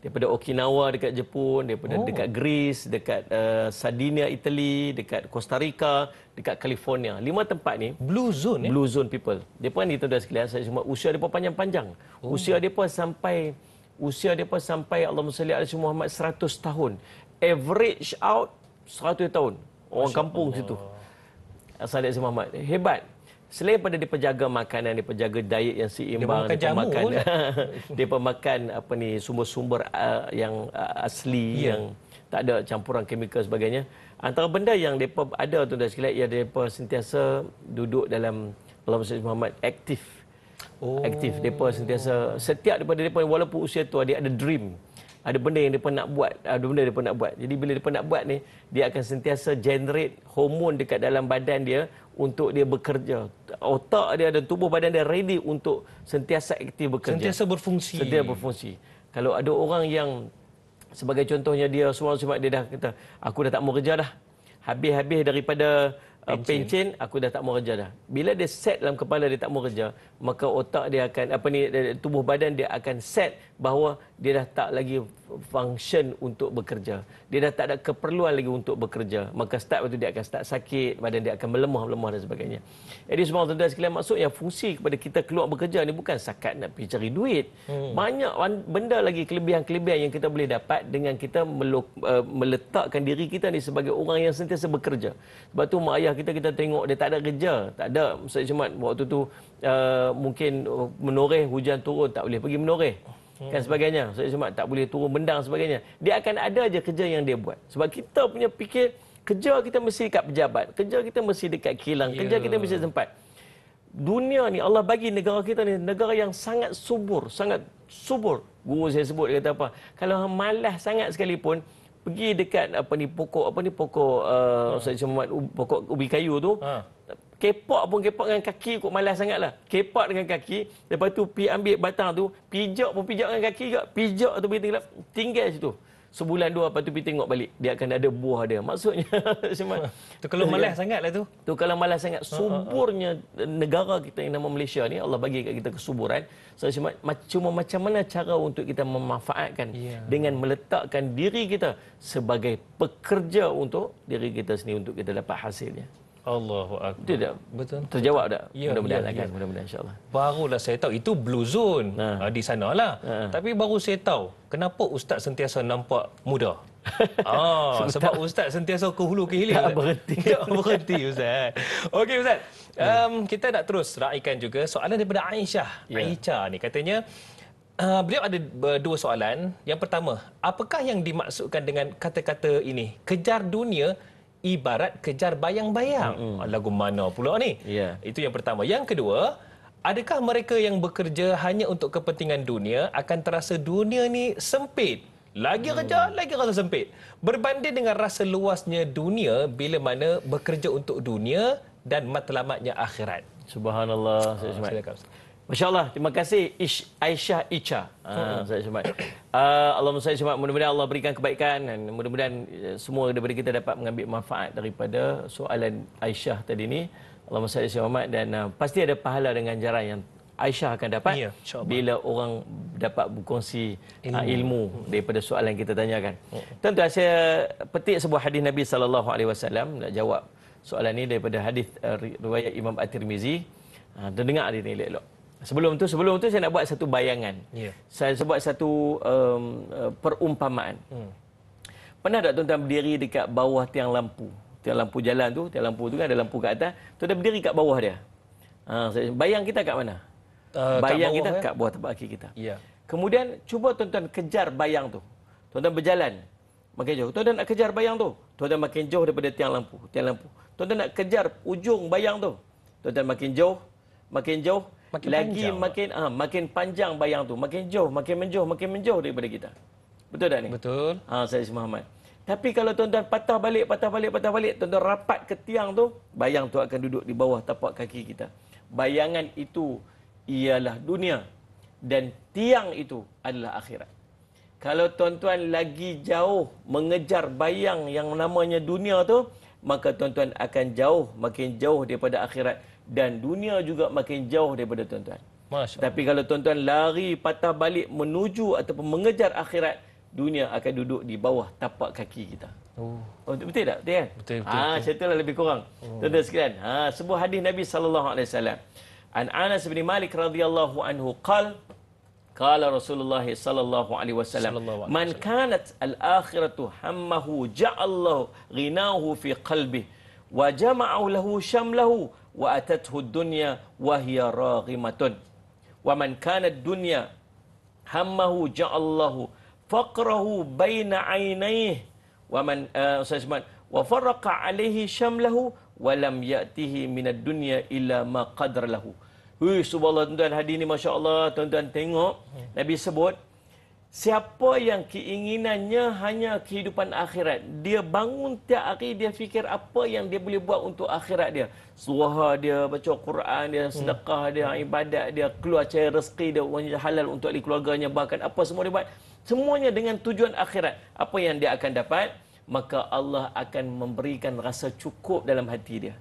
Daripada Okinawa dekat Jepun, daripada dekat Greece, dekat Sardinia Italy, dekat Costa Rica, dekat California. 5 tempat ni Blue Zone. Blue Zone People. Depa ni tuan-tuan sekalian, saya cuma usia depa panjang-panjang. Usia depa sampai Allahumma salli ala Muhammad 100 tahun. Average out 100 tahun. Orang kampung situ. Asal dari Muhammad. Hebat. Selain pada dia jaga makanan, dia jaga diet yang seimbang, dia makan sumber-sumber yang asli, yang tak ada campuran kimia sebagainya. Antara benda yang depa ada tuan-tuan sekalian, ia depa sentiasa duduk dalam Allahumma Muhammad aktif. Aktif. Depa sentiasa, setiap daripada depa walaupun usia tua, dia ada dream. Ada benda yang depa nak buat, Jadi bila depa nak buat ni, dia akan sentiasa generate hormon dekat dalam badan dia untuk dia bekerja. Otak dia dan tubuh badan dia ready untuk sentiasa aktif bekerja. Sentiasa berfungsi. Kalau ada orang yang sebagai contohnya dia dia dah kata, aku dah tak mau kerja dah. Habis daripada pencen, aku dah tak mau kerja dah. Bila dia set dalam kepala dia tak mau kerja, maka otak dia akan tubuh badan dia akan set bahawa dia dah tak lagi function untuk bekerja. Dia dah tak ada keperluan lagi untuk bekerja. Maka start waktu dia akan start sakit, badan dia akan melemah dan sebagainya. Jadi semua tuan-tuan sekalian, maksudnya fungsi kepada kita keluar bekerja ni bukan sakat nak pergi cari duit. Banyak benda lagi, kelebihan-kelebihan yang kita boleh dapat dengan kita meletakkan diri kita ni sebagai orang yang sentiasa bekerja. Sebab tu mak ayah kita tengok dia tak ada kerja, tak ada. Ustaz Somad waktu tu mungkin menoreh, hujan turun, tak boleh pergi menoreh. Kan sebagainya. Ustaz Somad tak boleh turun bendang sebagainya. Dia akan ada je kerja yang dia buat. Sebab kita punya fikir kerja kita mesti dekat pejabat, kerja kita mesti dekat kilang, kerja kita mesti tempat. Dunia ni Allah bagi negara kita ni negara yang sangat subur, sangat subur. Guru saya sebut dia kata apa? Kalau malas sangat sekalipun pergi dekat pokok Ustaz Somad, pokok ubi kayu tu. Kepak pun kepak dengan kaki kot, malas sangatlah. Kepak dengan kaki, lepas tu pi ambil batang tu, pijak pun pijak dengan kaki juga. Pijak tu pergi tinggal situ. Sebulan dua, lepas tu pergi tengok balik. Dia akan ada buah dia. Maksudnya, tu kalau malas sangatlah tu. Tu kalau malas sangat. Suburnya negara kita yang nama Malaysia ni, Allah bagi kat kita kesuburan. So, cuma macam mana cara untuk kita memanfaatkan dengan meletakkan diri kita sebagai pekerja untuk diri kita sendiri, untuk kita dapat hasilnya. Allahu Akbar. Betul tak? Betul. Terjawab tak? Ya, mudah-mudahan kan. Mudah-mudahan insya-Allah. Barulah saya tahu itu blue zone di sanalah. Tapi baru saya tahu kenapa ustaz sentiasa nampak muda. Sebab ustaz sentiasa ke hulu ke hilir. Tak berhenti. Tak berhenti ustaz. Okey ustaz. Kita nak terus raikan juga soalan daripada Aisyah. Aicha ni katanya beliau ada dua soalan. Yang pertama, apakah yang dimaksudkan dengan kata-kata ini? Kejar dunia ibarat kejar bayang-bayang. Lagu mana pula ni? Itu yang pertama. Yang kedua, adakah mereka yang bekerja hanya untuk kepentingan dunia akan terasa dunia ni sempit? Lagi kerja, lagi rasa sempit. Berbanding dengan rasa luasnya dunia bila mana bekerja untuk dunia dan matlamatnya akhirat. Subhanallah. Silakan. Masya Allah, terima kasih Aisyah Icha. Allahumma salli Somad. Mudah-mudahan Allah berikan kebaikan dan mudah-mudahan semua daripada kita dapat mengambil manfaat daripada soalan Aisyah tadi ni. Allahumma salli Somad. Dan pasti ada pahala dengan jaran yang Aisyah akan dapat bila orang dapat berkongsi ilmu daripada soalan yang kita tanyakan. Tentu saya petik sebuah hadis Nabi SAW nak jawab soalan ini daripada hadis riwayat Imam At-Tirmizi. Dengar dia ni elok-elok. Sebelum tu saya nak buat satu bayangan. Saya buat satu perumpamaan. Pernah tak tuan-tuan berdiri dekat bawah tiang lampu? Tiang lampu jalan tu, tiang lampu tu kan ada lampu kat atas. Tuan-tuan berdiri kat bawah dia. Bayang kita kat mana? Bayang kita kat bawah tapak kaki kita. Kemudian cuba tuan-tuan kejar bayang tu. Tuan-tuan berjalan makin jauh. Tuan-tuan nak kejar bayang tu. Tuan-tuan makin jauh daripada tiang lampu. Tuan-tuan nak kejar ujung bayang tu. Tuan-tuan makin jauh. Makin lagi panjang. Makin panjang bayang tu, makin jauh, makin menjauh daripada kita. Betul tak ni? Betul. Saya Muhammad. Tapi kalau tuan-tuan patah balik, tuan-tuan rapat ke tiang tu, bayang tu akan duduk di bawah tapak kaki kita. Bayangan itu ialah dunia dan tiang itu adalah akhirat. Kalau tuan-tuan lagi jauh mengejar bayang yang namanya dunia tu, maka tuan-tuan akan makin jauh daripada akhirat. Dan dunia juga makin jauh daripada tuan-tuan. Tapi kalau tuan-tuan lari patah balik menuju ataupun mengejar akhirat, dunia akan duduk di bawah tapak kaki kita. Betul tak? Betul kan? Betul. Macam itulah lebih kurang. Tuan-tuan sekalian, sebuah hadis Nabi SAW. An Anas bin Malik radhiyallahu anhu qala Rasulullah sallallahu alaihi wasallam, man kanat al-akhiratu hammahu ja'allahu ghinahu fi qalbihi wa jama'u lahu syamlahu wa atathu dunya wa hiya raghimatun wa man kana dunya hammahu ja'allahu faqrahu baina 'ainayhi wa man wa farraqa 'alayhi syamlahu wa lam ya'tihi minad dunya illa ma qadara lahu. Subhanallah tuan-tuan, hadis ni masya-Allah tuan-tuan tengok Nabi sebut siapa yang keinginannya hanya kehidupan akhirat, dia bangun tiap hari dia fikir apa yang dia boleh buat untuk akhirat dia. Suara dia, baca Quran dia, sedekah dia, ibadat dia, keluar cari rezeki dia, uang halal untuk ahli keluarganya, bahkan apa semua dia buat. Semuanya dengan tujuan akhirat. Apa yang dia akan dapat? Maka Allah akan memberikan rasa cukup dalam hati dia.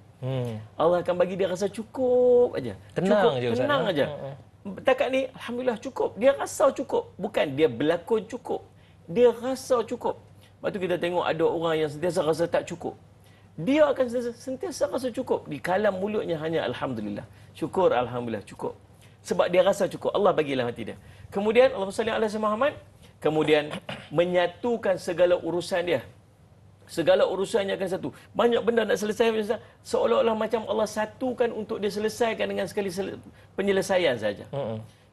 Allah akan bagi dia rasa cukup aja. Tenang je. Tenang aja. Takat ni, Alhamdulillah cukup. Dia rasa cukup. Bukan dia berlakon cukup. Dia rasa cukup. Lepas tu kita tengok ada orang yang sentiasa rasa tak cukup. Dia akan sentiasa rasa cukup. Di kalam mulutnya hanya Alhamdulillah. Syukur, Alhamdulillah, cukup. Sebab dia rasa cukup. Allah bagilah hati dia. Kemudian, Allahumma salli ala sayyidina Muhammad. Kemudian, menyatukan segala urusan dia. Segala urusannya akan satu. Banyak benda nak selesai, seolah-olah macam Allah satukan untuk dia selesaikan dengan sekali penyelesaian saja.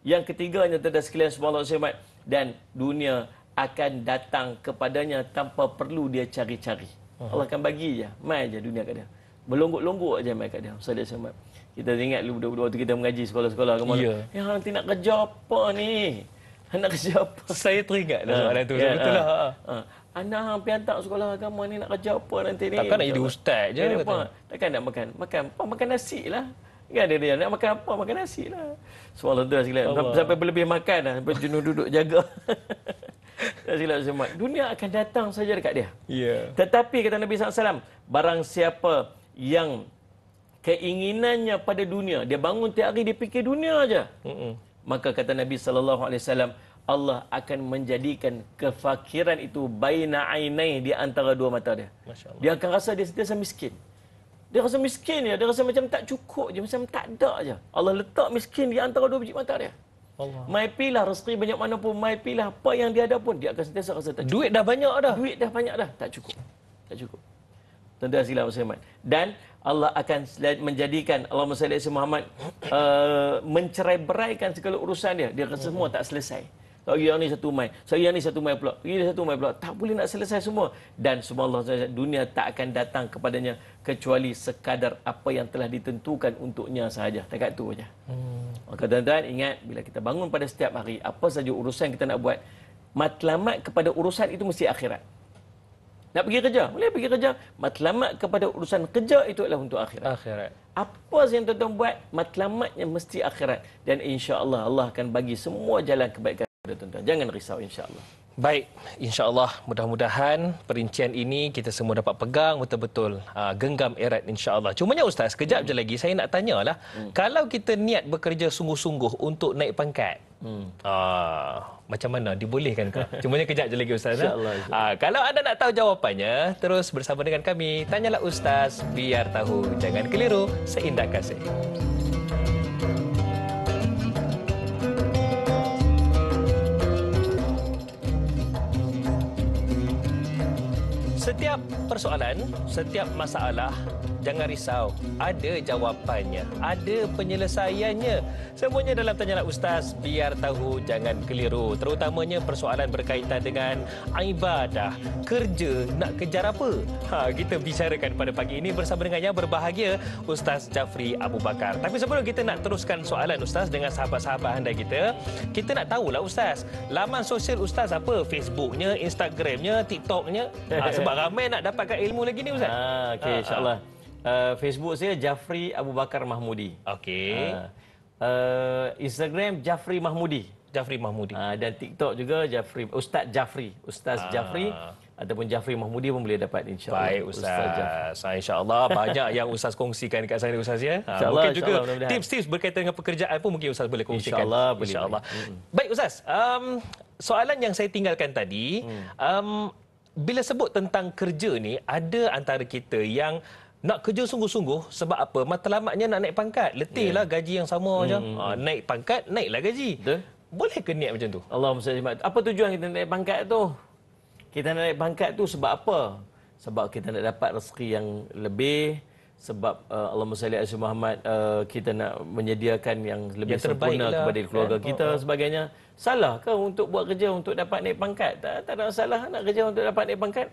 Yang ketiganya, tuan-tuan sekalian, subhanallah selamat, dan dunia akan datang kepadanya tanpa perlu dia cari-cari. Allah akan bagi je. Mai je dunia kat dia. Berlonggok-longgok aja mai kat dia. Sallallahu alaihi wasallam. Kita ingat budak-budak waktu kita mengaji sekolah-sekolah ke mana. Ya, nanti nak kerja apa ni? Nak kerja apa? Saya teringat soalan tu. Betul lah. Anak hang pergi hantar sekolah agama ni nak kerja apa nanti ni? Takkan nak jadi ustaz je. Takkan nak makan. Makan apa? Makan nasi lah. Kan dia nak makan apa? Makan nasi lah. Soalan tu sampai berlebih makan dah. Sampai jenuh duduk jaga. Dunia akan datang saja dekat dia. Yeah. Tetapi kata Nabi SAW, barang siapa yang keinginannya pada dunia, dia bangun tiap hari dia fikir dunia aja. Maka kata Nabi SAW, Allah akan menjadikan kefakiran itu baina ainai, di antara dua mata dia. Dia akan rasa dia sentiasa miskin. Dia rasa miskin ya, dia rasa macam tak cukup je, macam tak ada aja. Allah letak miskin di antara dua biji mata dia. Allah. Mai pilih rezeki banyak mana pun, mai pilih apa yang dia ada pun, dia akan sentiasa rasa tak cukup. Duit dah banyak dah. Duit dah banyak dah, tak cukup. Tak cukup. Tuan-tuan sekalian muslimat. Dan Allah akan menjadikan Allahumma salli ala Muhammad mencerai-beraikan segala urusan dia. Dia rasa semua tak selesai. Hari yang ni satu mai, hari yang ni satu mai pula, hari ni satu mai pula. Tak boleh nak selesai semua. Dan subhanallah, dunia tak akan datang kepadanya kecuali sekadar apa yang telah ditentukan untuknya sahaja. Dekat tu aja. Maka tuan-tuan ingat, bila kita bangun pada setiap hari, apa saja urusan kita nak buat, matlamat kepada urusan itu mesti akhirat. Nak pergi kerja, boleh pergi kerja. Matlamat kepada urusan kerja itu adalah untuk akhirat. Apa yang tuan-tuan buat, matlamatnya mesti akhirat. Dan insya-Allah Allah akan bagi semua jalan kebaikan kepada tuan-tuan. Jangan risau insya-Allah. Baik, insya-Allah mudah-mudahan perincian ini kita semua dapat pegang betul-betul, genggam erat insya-Allah. Cumanya ustaz, sekejap je lagi saya nak tanyalah, kalau kita niat bekerja sungguh-sungguh untuk naik pangkat, macam mana, dibolehkan ke? Cumanya kejap je lagi ustaz. Insya-Allah. Kalau anda nak tahu jawapannya, terus bersama dengan kami. Tanyalah ustaz, biar tahu, jangan keliru, seindah kasih. Setiap persoalan, setiap masalah, jangan risau. Ada jawapannya, ada penyelesaiannya. Semuanya dalam Tanyalah Ustaz, biar tahu, jangan keliru. Terutamanya persoalan berkaitan dengan ibadah, kerja, nak kejar apa. Kita bicarakan pada pagi ini bersama dengan yang berbahagia, Ustaz Jafri Abu Bakar. Tapi sebelum kita nak teruskan soalan Ustaz dengan sahabat-sahabat anda kita nak tahulah Ustaz, laman sosial Ustaz apa? Facebooknya, Instagramnya, TikToknya. Sebab ramai nak dapatkan ilmu lagi ni Ustaz. Okey, insya-Allah. Facebook saya Jafri Abu Bakar Mahmudi. Okey. Instagram Jafri Mahmudi. Jafri Mahmudi. Dan TikTok juga Ustaz Jafri. Jafri ataupun Jafri Mahmudi pun boleh dapat insya-Allah. Baik Ustaz. Insya-Allah banyak yang Ustaz kongsikan dekat sana Ustaz ya. Mungkin juga tips-tips berkaitan dengan pekerjaan pun mungkin Ustaz boleh kongsikan. Insya-Allah. Baik Ustaz. Soalan yang saya tinggalkan tadi, bila sebut tentang kerja ni, ada antara kita yang nak kerja sungguh-sungguh sebab apa? Matlamatnya nak naik pangkat. Letihlah gaji yang sama aja. Naik pangkat, naiklah gaji. Betul. Boleh ke niat macam tu? Allahumma salli. Apa tujuan kita naik pangkat tu? Kita nak naik pangkat tu sebab apa? Sebab kita nak dapat rezeki yang lebih. Sebab Allahumma salli ala Muhammad, kita nak menyediakan yang lebih sempurna kepada keluarga kita sebagainya. Salah ke untuk buat kerja untuk dapat naik pangkat? Tak ada masalah nak kerja untuk dapat naik pangkat.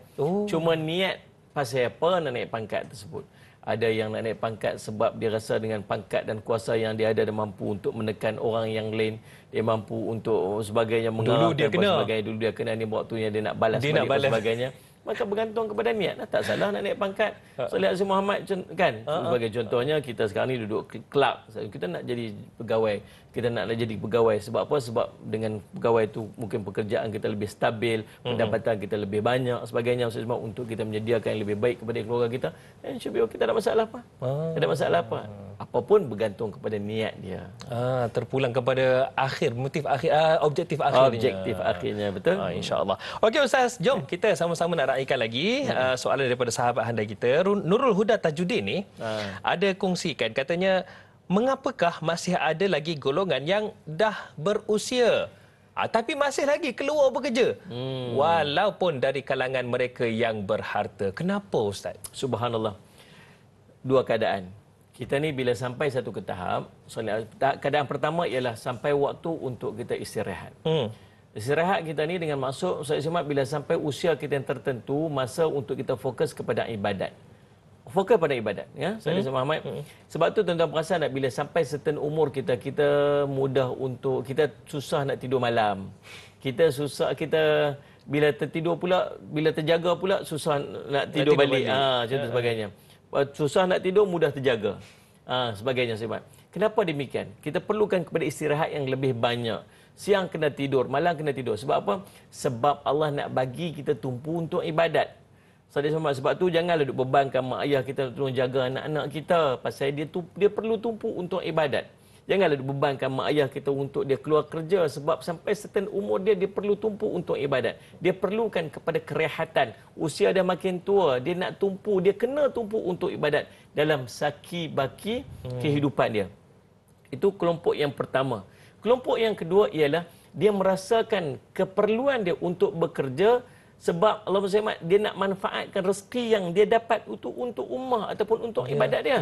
Cuma niat pasal apa nak naik pangkat tersebut. Ada yang nak naik pangkat sebab dia rasa dengan pangkat dan kuasa yang dia ada, dia mampu untuk menekan orang yang lain. Dia mampu untuk sebagainya dulu dia kena. Dulu dia kena, ni waktunya dia nak balas balik dan sebagainya. Maka bergantung kepada niat. Tak salah nak naik pangkat. Salih Azim Muhammad kan. Sebagai contohnya, kita sekarang ni duduk kelab. Kita nak jadi pegawai. kita nak jadi pegawai. Sebab apa? Sebab dengan pegawai itu mungkin pekerjaan kita lebih stabil, pendapatan kita lebih banyak, sebagainya. Sebab untuk kita menyediakan yang lebih baik kepada keluarga kita, insya-Allah kita tak ada masalah apa. Tak ada masalah apa. Apapun bergantung kepada niat dia. Terpulang kepada akhir, motif akhir, objektif akhirnya. Objektif akhirnya, betul. InsyaAllah. Okey Ustaz, jom kita sama-sama nak raikan lagi soalan daripada sahabat handai kita. Nurul Huda Tajuddin ni ada kongsikan, katanya, mengapakah masih ada lagi golongan yang dah berusia tapi masih lagi keluar bekerja walaupun dari kalangan mereka yang berharta? Kenapa Ustaz? Subhanallah. Dua keadaan. Kita ni bila sampai satu ke tahap, keadaan pertama ialah sampai waktu untuk kita istirahat. Istirahat kita ni dengan maksud, Ustaz Ismail, bila sampai usia kita yang tertentu, masa untuk kita fokus kepada ibadat. Fokus pada ibadat, ya, Ustaz Muhammad. Sebab tu tuan-tuan perasan tak, bila sampai certain umur kita, kita mudah untuk, kita susah nak tidur malam. Kita bila tertidur pula, bila terjaga pula susah nak tidur balik. Contoh sebagainya. Susah nak tidur, mudah terjaga. Sebagainya, sebab. Kenapa demikian? Kita perlukan kepada istirahat yang lebih banyak. Siang kena tidur, malam kena tidur. Sebab apa? Sebab Allah nak bagi kita tumpu untuk ibadat. Sebab tu janganlah duk bebankan mak ayah kita tolong jaga anak-anak kita. Pasal dia perlu tumpu untuk ibadat. Janganlah duk bebankan mak ayah kita untuk dia keluar kerja. Sebab sampai certain umur dia perlu tumpu untuk ibadat. Dia perlukan kepada kerehatan. Usia dia makin tua, dia nak tumpu, dia kena tumpu untuk ibadat dalam saki baki kehidupan dia. Itu kelompok yang pertama. Kelompok yang kedua ialah dia merasakan keperluan dia untuk bekerja sebab Allah SWT dia nak manfaatkan rezeki yang dia dapat untuk ummah ataupun untuk ibadat dia.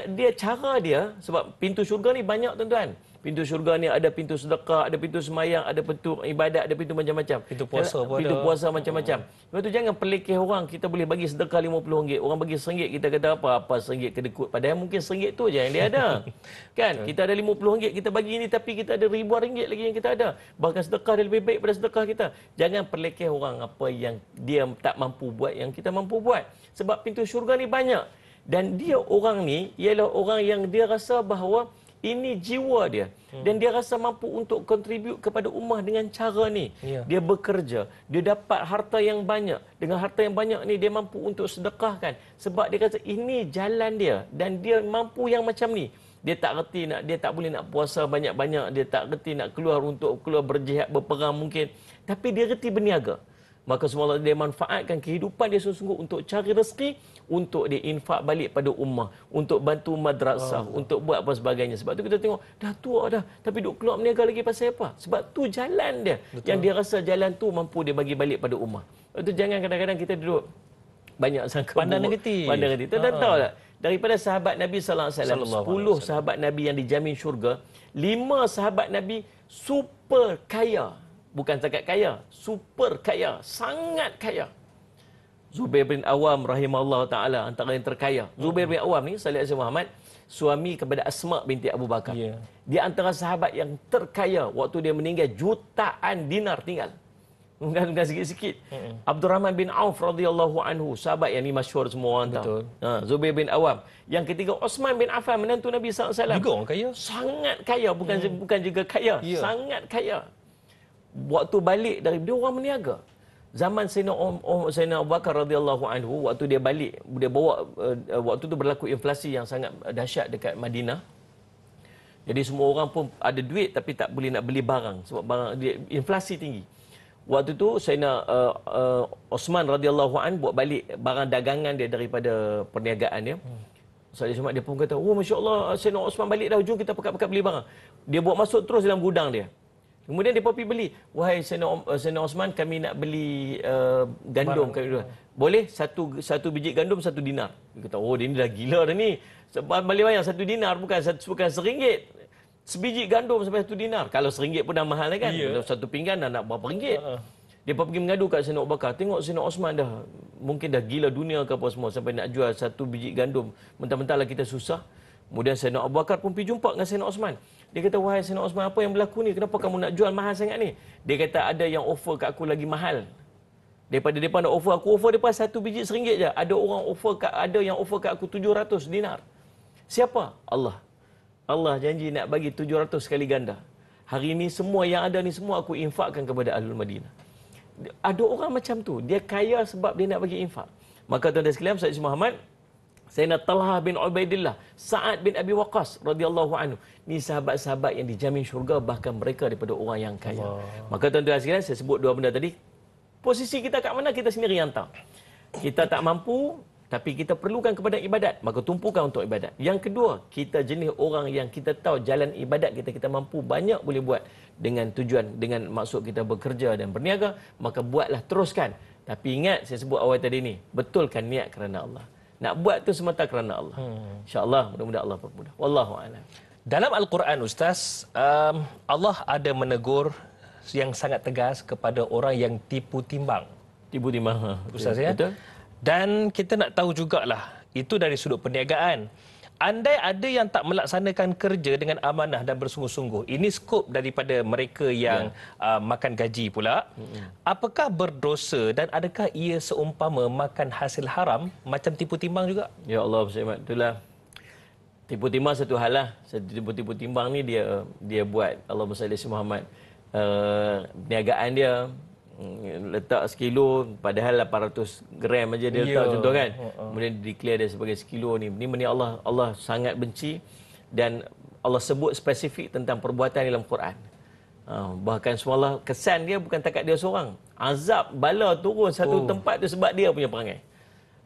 Dia cara dia, sebab pintu syurga ni banyak tuan-tuan. Pintu syurga ni ada pintu sedekah, ada pintu semayang, ada pintu ibadat, ada pintu macam-macam. Pintu puasa pun ada. Pintu puasa macam-macam. Lepas tu jangan pelikih orang, kita boleh bagi sedekah RM50. Orang bagi RM1, kita kata apa RM1 kedekut. Padahal mungkin RM1 tu je yang dia ada. Kan? Kita ada RM50, kita bagi ini, tapi kita ada ribuan ringgit lagi yang kita ada. Bahkan sedekah dia lebih baik pada sedekah kita. Jangan pelikih orang apa yang dia tak mampu buat, yang kita mampu buat. Sebab pintu syurga ni banyak. Dan dia orang ni ialah orang yang dia rasa bahawa ini jiwa dia. Dan dia rasa mampu untuk kontribut kepada ummah dengan cara ni. Dia bekerja. Dia dapat harta yang banyak. Dengan harta yang banyak ni dia mampu untuk sedekahkan. Sebab dia kata ini jalan dia. Dan dia mampu yang macam ni. Dia tak reti dia tak boleh nak puasa banyak-banyak. Dia tak reti nak keluar berjihad, berperang mungkin. Tapi dia reti berniaga. Maka semua Allah dia manfaatkan kehidupan dia sungguh-sungguh untuk cari rezeki, untuk dia infak balik pada ummah, untuk bantu madrasah, untuk buat apa sebagainya. Sebab tu kita tengok, dah tua dah, tapi duk keluar berniaga lagi pasal apa? Sebab tu jalan dia. Betul. Yang dia rasa jalan tu mampu dia bagi balik pada ummah. Sebab tu jangan kadang-kadang kita duduk banyak sangka pandang negatif. Pandang negatif. Tuan tahu tak? Daripada sahabat Nabi sallallahu alaihi wasallam, 10 sahabat Nabi yang dijamin syurga, 5 sahabat Nabi super kaya. Bukan setakat kaya, super kaya, sangat kaya. Zubair bin Awam rahimahullah ta'ala, antara yang terkaya. Zubair bin Awam ni, sallallahu alaihi Muhammad, suami kepada Asma binti Abu Bakar. Dia antara sahabat yang terkaya. Waktu dia meninggal, jutaan dinar tinggal. Bukan sikit-sikit. Abdurrahman bin Auf radhiyallahu anhu, sahabat yang ni masyhur semua orang tahu. Zubair bin Awam. Yang ketiga, Osman bin Affan, menantu Nabi sallallahu alaihi wasallam. Juga orang kaya. Sangat kaya, bukan juga kaya, sangat kaya. Waktu balik dari dia orang berniaga. Zaman Sayyidina Abu Bakar radhiyallahu anhu, waktu dia balik, dia bawa waktu tu berlaku inflasi yang sangat dahsyat dekat Madinah. Jadi semua orang pun ada duit tapi tak boleh nak beli barang sebab barang dia inflasi tinggi. Waktu tu Sayyidina Osman radhiyallahu anhu buat balik barang dagangan dia daripada perniagaan dia. Dia pun kata, "Oh, masya-Allah, Sayyidina Osman balik dah, jom kita pekat-pekat beli barang." Dia bawa masuk terus dalam gudang dia. Kemudian dia pergi beli. "Wahai Sayyidina Osman, kami nak beli gandum." "Boleh, satu biji gandum 1 dinar." Dia kata, "Oh, dia ni dah gila dah ni. Sebab balik bayang 1 dinar bukan RM1. Sebiji gandum sampai 1 dinar. Kalau RM1 pun dah mahal kan. Satu pinggan dah nak berapa ringgit." Dia pergi mengadu kat Sayyidina Abu Bakar. Tengok Sayyidina Osman dah mungkin dah gila dunia ke apa semua sampai nak jual 1 biji gandum. Mentah-mentah lah kita susah. Kemudian Sayyidina Abu Bakar pun pergi jumpa dengan Sayyidina Osman. Dia kata, "Wahai Sayyidina Osman, apa yang berlaku ni? Kenapa kamu nak jual mahal sangat ni?" Dia kata, "Ada yang offer kat aku lagi mahal. Daripada mereka nak offer aku, offer mereka 1 biji RM1 je. Ada yang offer kat aku 700 dinar." "Siapa?" "Allah." Allah janji nak bagi 700 kali ganda. Hari ini semua yang ada ni semua aku infakkan kepada Ahlul Madinah. Ada orang macam tu, dia kaya sebab dia nak bagi infak. Maka tuan-tuan sekalian, Sayyid Muhammad, Sayyidina Talha bin Ubaidillah, Sa'ad bin Abi Waqqas radhiyallahu anhu. Ni sahabat-sahabat yang dijamin syurga, bahkan mereka daripada orang yang kaya. Allah. Maka tuan-tuan sekalian, saya sebut dua benda tadi. Posisi kita kat mana, kita sendiri yang tahu. Kita tak mampu, tapi kita perlukan kepada ibadat, maka tumpukan untuk ibadat. Yang kedua, kita jenis orang yang kita tahu jalan ibadat kita mampu banyak boleh buat dengan tujuan, dengan maksud kita bekerja dan berniaga, maka buatlah, teruskan. Tapi ingat, saya sebut awal tadi ni, betulkan niat kerana Allah. Nak buat tu semata kerana Allah. InsyaAllah, mudah-mudahan Allah permudah. Wallahu a'lam. Dalam Al-Quran, Ustaz, Allah ada menegur yang sangat tegas kepada orang yang tipu timbang. Tipu timbang, Ustaz, ya? Betul. Dan kita nak tahu jugalah, itu dari sudut perniagaan. Andai ada yang tak melaksanakan kerja dengan amanah dan bersungguh-sungguh, ini skop daripada mereka yang makan gaji pula. Apakah berdosa dan adakah ia seumpama makan hasil haram macam tipu timbang juga? Ya Allah, Ustaz, itulah. Tipu timbang satu hal lah. Tipu timbang ni dia buat, Allahumma salli ala Muhammad, perniagaan dia, letak sekilo padahal 800 gram aja dia letak, contoh kan. Kemudian declare dia sebagai sekilo ni. Ni Allah sangat benci, dan Allah sebut spesifik tentang perbuatan dalam Quran. Bahkan semalah kesan dia bukan takat dia seorang. Azab bala turun satu tempat tu sebab dia punya perangai.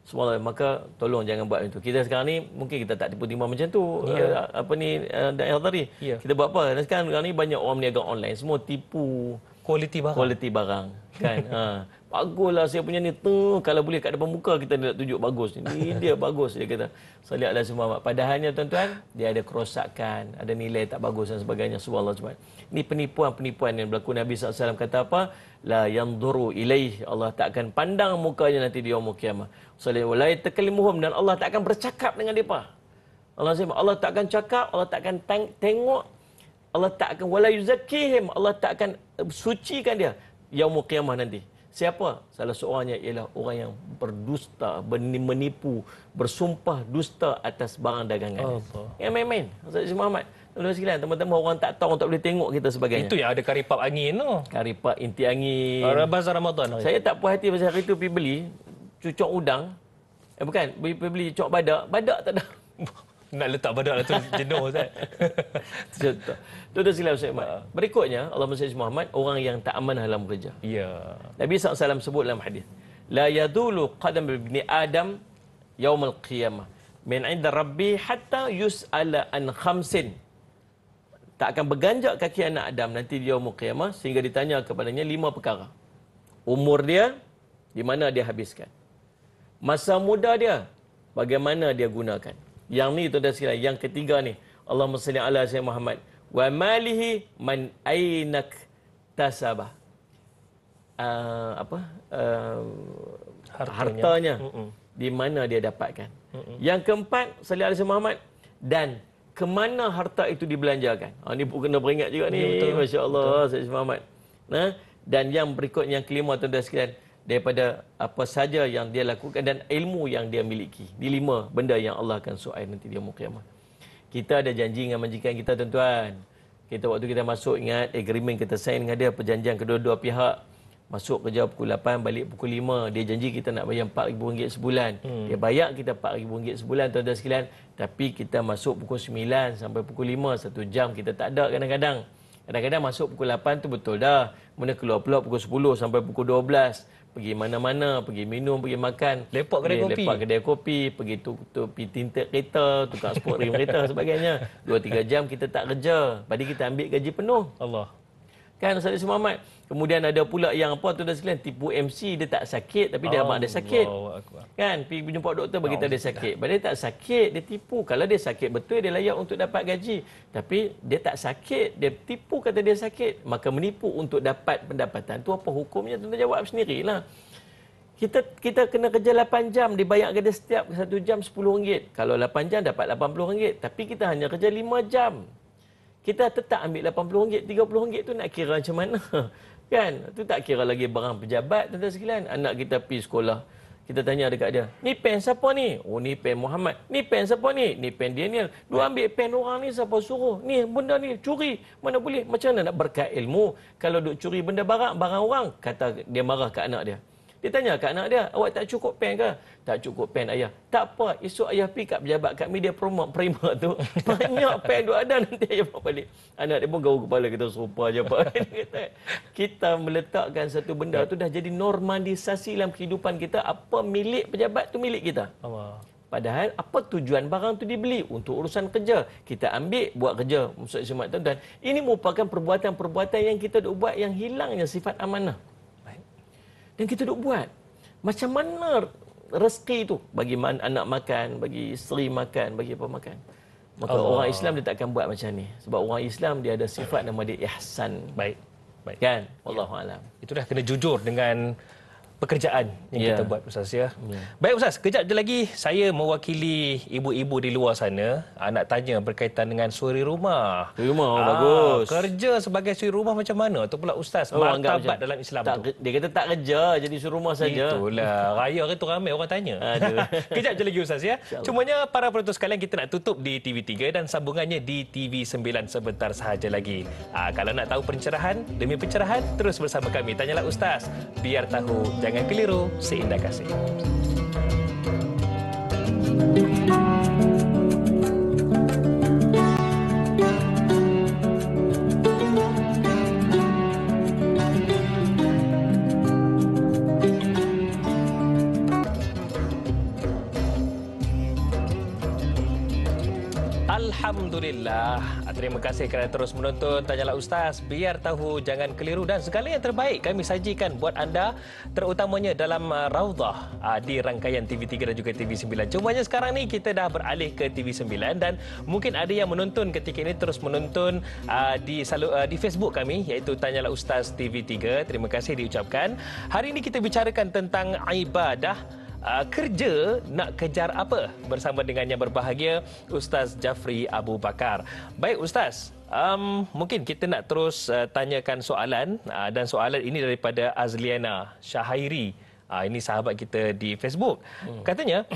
Semalah, maka tolong jangan buat itu. Kita sekarang ni mungkin kita tak tipu timbang macam tu. Dan tadi kita buat apa? Dan sekarang ni banyak orang berniaga online, semua tipu kualiti barang kan. Baguslah saya punya ni tu, kalau boleh kat depan muka kita nak tunjuk bagus ni dia bagus, dia kata salih ala semua. Padahalnya tuan-tuan, dia ada kerosakan, ada nilai tak bagus dan sebagainya. Subhanallah. Ini penipuan-penipuan yang berlaku. Nabi SAW kata apa? La yanzuru ilaih, Allah tak akan pandang mukanya nanti di yaumul qiyamah. Salih wa la yatakallimuhum, dan Allah tak akan bercakap dengan depa. Allah tak akan cakap, Allah tak akan tengok, Allah tak akan wala yuzakkihim, Allah tak akan sucikan dia yaumul qiyamah nanti. Siapa? Salah seorangnya ialah orang yang berdusta, menipu, bersumpah dusta atas barang dagangan. Yang main-main. Ustaz Muhammad, tuan-tuan sekalian, teman-teman orang tak tahu, orang tak boleh tengok kita sebagainya. Itu yang ada karipap angin tu. Karipap inti angin. Bazar Ramadan. Saya tak puas hati pasal hari tu pergi beli cucuk udang. Pergi beli cucuk badak. Badak tak ada. Nak letak badak lah tu jenuh, Ustaz. Tuan-tuan sekalian, Ustaz Muhammad. Berikutnya, Allahumma salli Muhammad, orang yang tak amanah dalam kerja. Ya. Nabi SAW sebut dalam hadis, la yadulu qadam ibni Adam yaumal qiyamah min 'inda rabbi hatta yus'ala an khamsin. Tak akan berganjak kaki anak Adam nanti di yaumul qiyamah sehingga ditanya kepadanya 5 perkara. Umur dia, di mana dia habiskan. Masa muda dia, bagaimana dia gunakan. Yang ni tuan-tuan sekalian, yang ketiga ni, Allahumma salli ala sayyidina Muhammad, wa malihi man ainak tasabah. Hartanya di mana dia dapatkan. Yang keempat, salli ala sayyidina Muhammad, dan ke mana harta itu dibelanjakan. Ni pun kena beringat juga ni. Masya-Allah, sayyidina Muhammad. Dan yang berikut, yang kelima tuan-tuan sekalian, daripada apa saja yang dia lakukan dan ilmu yang dia miliki. Ini 5 benda yang Allah akan soal nanti di yaumul qiyamah. Kita ada janji dengan majikan kita, tuan-tuan. Waktu kita masuk, ingat agreement kita sign dengan dia, perjanjian kedua-dua pihak. Masuk kerja pukul 8, balik pukul 5. Dia janji kita nak bayar RM4,000 sebulan. Dia bayar kita RM4,000 sebulan, tuan-tuan sekalian. Tapi kita masuk pukul 9 sampai pukul 5, 1 jam kita tak ada kadang-kadang. Kadang-kadang masuk pukul 8 tu betul dah. Kemudian keluar pula pukul 10 sampai pukul 12. Pergi mana-mana, pergi minum, pergi makan. Lepak kedai kopi, pergi pergi tinted kereta, tukar sport rim kereta sebagainya. 2-3 jam kita tak kerja. Padi kita ambil gaji penuh. Allah. Kan Ustaz Muhammad. Kemudian ada pula yang apa tu dah sekalian, tipu MC, dia tak sakit tapi dia abang ada sakit. Kan pergi jumpa doktor bagi tahu dia sakit. Padahal dia tak sakit, dia tipu. Kalau dia sakit betul dia layak untuk dapat gaji. Tapi dia tak sakit, dia tipu kata dia sakit, maka menipu untuk dapat pendapatan. Tu apa hukumnya? Tuan jawab sendirilah. Kita kena kerja 8 jam, dibayar dia setiap 1 jam RM10. Kalau 8 jam dapat RM80, tapi kita hanya kerja 5 jam. Kita tetap ambil RM80, RM30 tu nak kira macam mana? Kan? Tu tak kira lagi barang pejabat, tuan-tuan sekalian. Anak kita pergi sekolah. kita tanya dekat dia, ni pen siapa ni? Oh, ni pen Muhammad. Ni pen siapa ni? Ni pen Daniel. Dua ambil pen orang ni, siapa suruh? Ni benda ni curi. Mana boleh? Macam mana nak berkat ilmu kalau duk curi benda barang orang? Kata dia marah kat anak dia. Dia tanya kat anak dia, awak tak cukup pen ke? Tak cukup pen ayah. Tak apa, esok ayah pergi kat pejabat kat media prima tu. Banyak pen duk ada, nanti ayah bawa balik. Anak dia pun gaul kepala, kita serupa je Pak. Kita meletakkan satu benda tu dah jadi normalisasi dalam kehidupan kita. Apa milik pejabat tu milik kita. Allah. Padahal apa tujuan barang tu dibeli? Untuk urusan kerja. Kita ambil, buat kerja. Maksud semat tuan-tuan. Ini merupakan perbuatan-perbuatan yang kita duk buat yang hilangnya sifat amanah. Dan kita duk buat. Macam mana rezeki itu? Bagi anak makan, bagi isteri makan, bagi apa makan. Maka orang Islam dia takkan buat macam ni. Sebab orang Islam dia ada sifat nama dia ihsan. Baik. Kan? Wallahualam. Itu dah kena jujur dengan pekerjaan yang kita buat, Ustaz ya. Baik Ustaz, kejap je lagi saya mewakili ibu-ibu di luar sana nak tanya berkaitan dengan suri rumah. Suri rumah bagus. Kerja sebagai suri rumah macam mana? Tu pula Ustaz, martabat dalam Islam tak, tu. Dia kata tak kerja, jadi suri rumah saja. Itulah, raya hari tu ramai orang tanya. Kejap je lagi Ustaz ya. Cumanya para penonton sekalian, kita nak tutup di TV3 dan sambungannya di TV9 sebentar sahaja lagi. Kalau nak tahu pencerahan demi pencerahan, terus bersama kami. Tanyalah Ustaz, biar tahu, jangan keliru, seindah kasih. Alhamdulillah. Terima kasih kerana terus menonton Tanyalah Ustaz, biar tahu, jangan keliru, dan segala yang terbaik kami sajikan buat anda, terutamanya dalam Raudhah di rangkaian TV3 dan juga TV9. Cumanya sekarang ni kita dah beralih ke TV9 dan mungkin ada yang menonton ketika ini terus menonton di Facebook kami, iaitu Tanyalah Ustaz TV3. Terima kasih diucapkan. Hari ini kita bicarakan tentang ibadah. Kerja nak kejar apa? Bersama dengan yang berbahagia Ustaz Jafri Abu Bakar. Baik Ustaz, mungkin kita nak terus tanyakan soalan, dan soalan ini daripada Azliana Syahairi. Ini sahabat kita di Facebook. Katanya,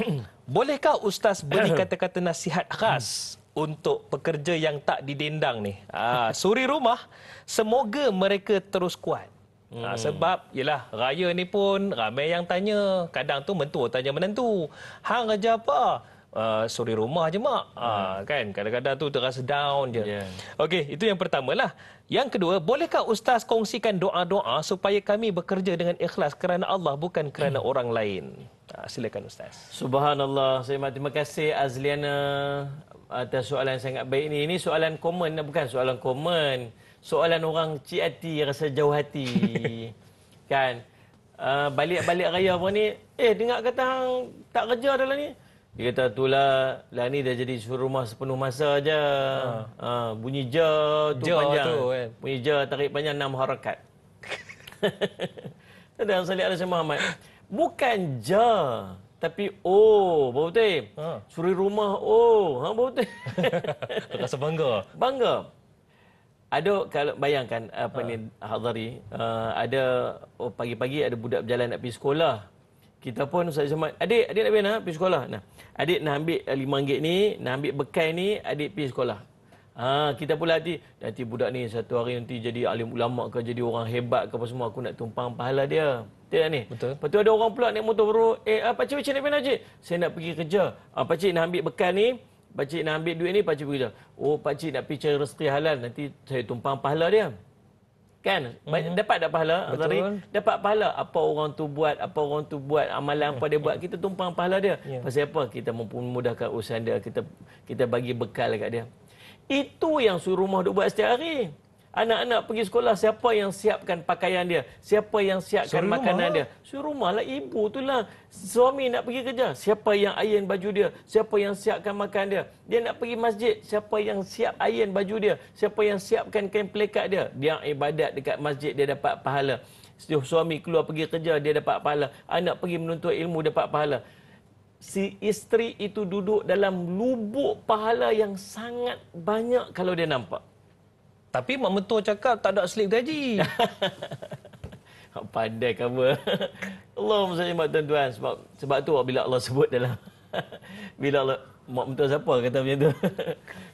bolehkah Ustaz beri kata-kata nasihat khas untuk pekerja yang tak didendang ni? Suri rumah, semoga mereka terus kuat. Sebab yelah, raya ni pun ramai yang tanya. Kadang tu mentua tanya menantu, hang kerja apa? Suri rumah je mak. Kan kadang-kadang tu terasa down je. Okey, itu yang pertama lah. Yang kedua, bolehkah Ustaz kongsikan doa-doa supaya kami bekerja dengan ikhlas kerana Allah, bukan kerana orang lain? Silakan Ustaz. Subhanallah. Terima kasih Azliana atas soalan yang sangat baik ni. Ini soalan common, bukan soalan common. Soalan orang cik hati, rasa jauh hati. Kan? Balik-balik raya pun ni, dengar kata hang tak kerja dalam ni. Dia kata, itulah, lah ni dah jadi suruh rumah sepenuh masa aja. Bunyi je tu panjang. Tu, kan? Bunyi je tarik panjang 6 harakat. Dan salih alaihi Muhammad. Bukan je, tapi baru betul. Suri rumah, baru betul. Rasa bangga. Bangga. Ada, kalau bayangkan apa ni Hadari, ada pagi-pagi ada budak berjalan nak pergi sekolah. Kita pun Ustaz Samad, adik nak pergi sekolah. Nah, adik nak ambil RM5 ni, nak ambil bekal ni, adik pergi sekolah. Kita pula nanti budak ni satu hari nanti jadi alim ulama ke, jadi orang hebat ke apa semua, aku nak tumpang pahala dia. Tidak ni? Betul. Lepas tu ada orang pula naik motor baru, pakcik nak pergi mana cik? Saya nak pergi kerja. Pakcik nak ambil bekal ni, pakcik nak ambil duit ni, pakcik pergi kerja. Pakcik nak pergi cari rezeki halal, nanti saya tumpang pahala dia. Kan? Dapat tak pahala? Betul. Dapat pahala. Apa orang tu buat, amalan apa dia buat, kita tumpang pahala dia. Pasal apa? Kita memudahkan urusan dia, kita bagi bekal kat dia. Itu yang suruh rumah duk buat setiap hari. Anak-anak pergi sekolah, siapa yang siapkan pakaian dia? Siapa yang siapkan makanan dia? Suruh rumah lah, ibu tu lah. Suami nak pergi kerja, siapa yang iron baju dia? Siapa yang siapkan makan dia? Dia nak pergi masjid, siapa yang siap iron baju dia? Siapa yang siapkan kain pelekat dia? Dia ibadat dekat masjid, dia dapat pahala. Suami keluar pergi kerja, dia dapat pahala. Anak pergi menuntut ilmu, dapat pahala. Si isteri itu duduk dalam lubuk pahala yang sangat banyak kalau dia nampak. Tapi mak mentua cakap tak ada slip gaji. Pandai kamu. Allahumma salli mak tuan-tuan. Sebab tu bila Allah sebut dalam bila Allah mak mentua siapa kata macam tu.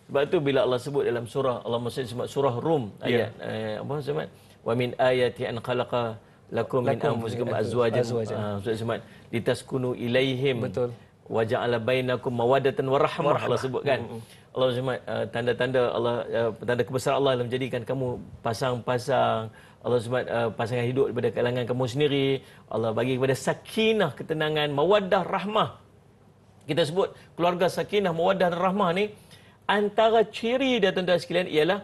Sebab tu bila Allah sebut dalam surah Allah maksud surah Rum ayat apa sebut wa min ayati an khalaqa lakum min anfusikum azwajan sebut litaskunu ilaihim. Betul. Wa ja'ala bainakum mawaddatan wa rahmah Allah sebutkan. Allah sebut tanda-tanda Allah tanda kebesaran Allah dalam menjadikan kamu pasang-pasang. Allah sebut pasangan hidup daripada kalangan kamu sendiri. Allah bagi kepada sakinah, ketenangan, mawaddah, rahmah. Kita sebut keluarga sakinah, mawaddah dan rahmah ni antara ciri dia tuan-tuan sekalian ialah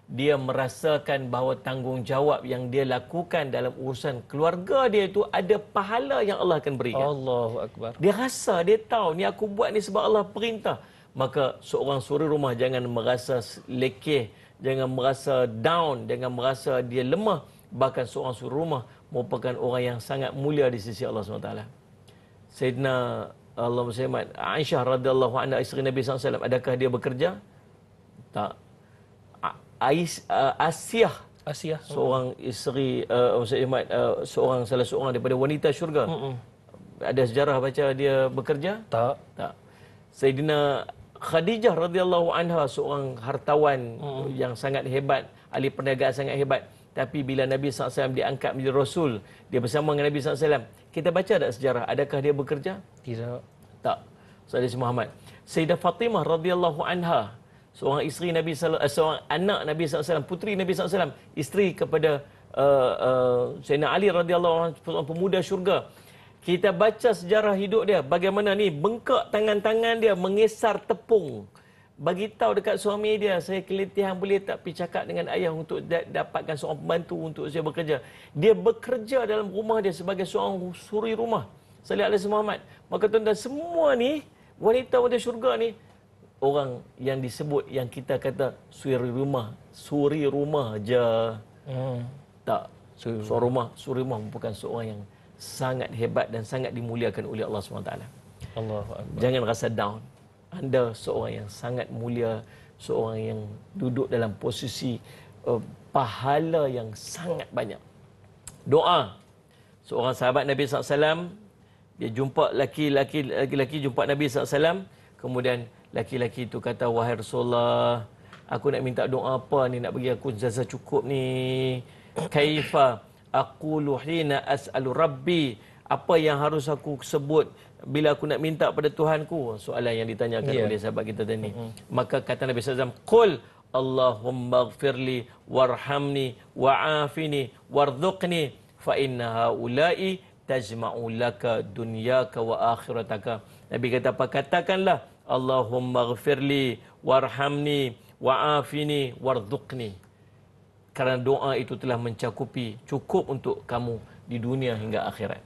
dia merasakan bahawa tanggungjawab yang dia lakukan dalam urusan keluarga dia itu ada pahala yang Allah akan berikan. Allahu Akbar. Dia rasa, dia tahu ni aku buat ni sebab Allah perintah. Maka seorang suri rumah jangan merasa lekeh, jangan merasa down, jangan merasa dia lemah. Bahkan seorang suri rumah merupakan orang yang sangat mulia di sisi Allah SWT. Sayyidina Allahumma salli Aisyah radhiyallahu anha isteri Nabi SAW, adakah dia bekerja? Tak. Asiah seorang isteri salah seorang daripada wanita syurga. Ada sejarah baca dia bekerja? Tak. Sayyidina Khadijah radhiyallahu anha seorang hartawan yang sangat hebat, ahli perniagaan sangat hebat. Tapi bila Nabi SAW diangkat menjadi Rasul, dia bersama dengan Nabi SAW. Kita baca tak sejarah? Adakah dia bekerja? Tidak. Tak. Sayyidina Muhammad. Sayyidah Fatimah radhiyallahu anha, seorang isteri Nabi seorang anak Nabi SAW, puteri Nabi SAW, isteri kepada Sayyidina Ali radhiyallahu anhu, seorang pemuda syurga. Kita baca sejarah hidup dia, bagaimana ni bengkak tangan-tangan dia mengesar tepung. Bagi tahu dekat suami dia, saya keletihan, boleh tak pergi cakap dengan ayah untuk dapatkan seorang pembantu untuk saya bekerja. Dia bekerja dalam rumah dia sebagai seorang suri rumah. Sallallahu alaihi Muhammad. Maka tuan-tuan, semua ni wanita-wanita syurga ni orang yang disebut yang kita kata suri rumah je. Tak. Suri rumah bukan seorang yang sangat hebat dan sangat dimuliakan oleh Allah SWT. Allahu Akbar. Jangan rasa down. Anda seorang yang sangat mulia, seorang yang duduk dalam posisi pahala yang sangat banyak. Doa. Seorang sahabat Nabi SAW, dia jumpa laki-laki jumpa Nabi SAW, kemudian laki-laki itu kata, wahai Rasulullah, aku nak minta doa apa ni, nak bagi aku jazah cukup ni. Kaifa aqulu hina as'alu rabbi, apa yang harus aku sebut bila aku nak minta pada Tuhanku? Soalan yang ditanyakan oleh sahabat kita tadi. Maka kata Nabi SAW, qul Allahumma ighfirli warhamni wa'afini warzuqni fa inna haula'i tajma'u laka dunyaka wa akhirataka. Nabi kata apa? Katakanlah Allahumma ighfirli warhamni wa'afini warzuqni. Kerana doa itu telah mencakupi cukup untuk kamu di dunia hingga akhirat.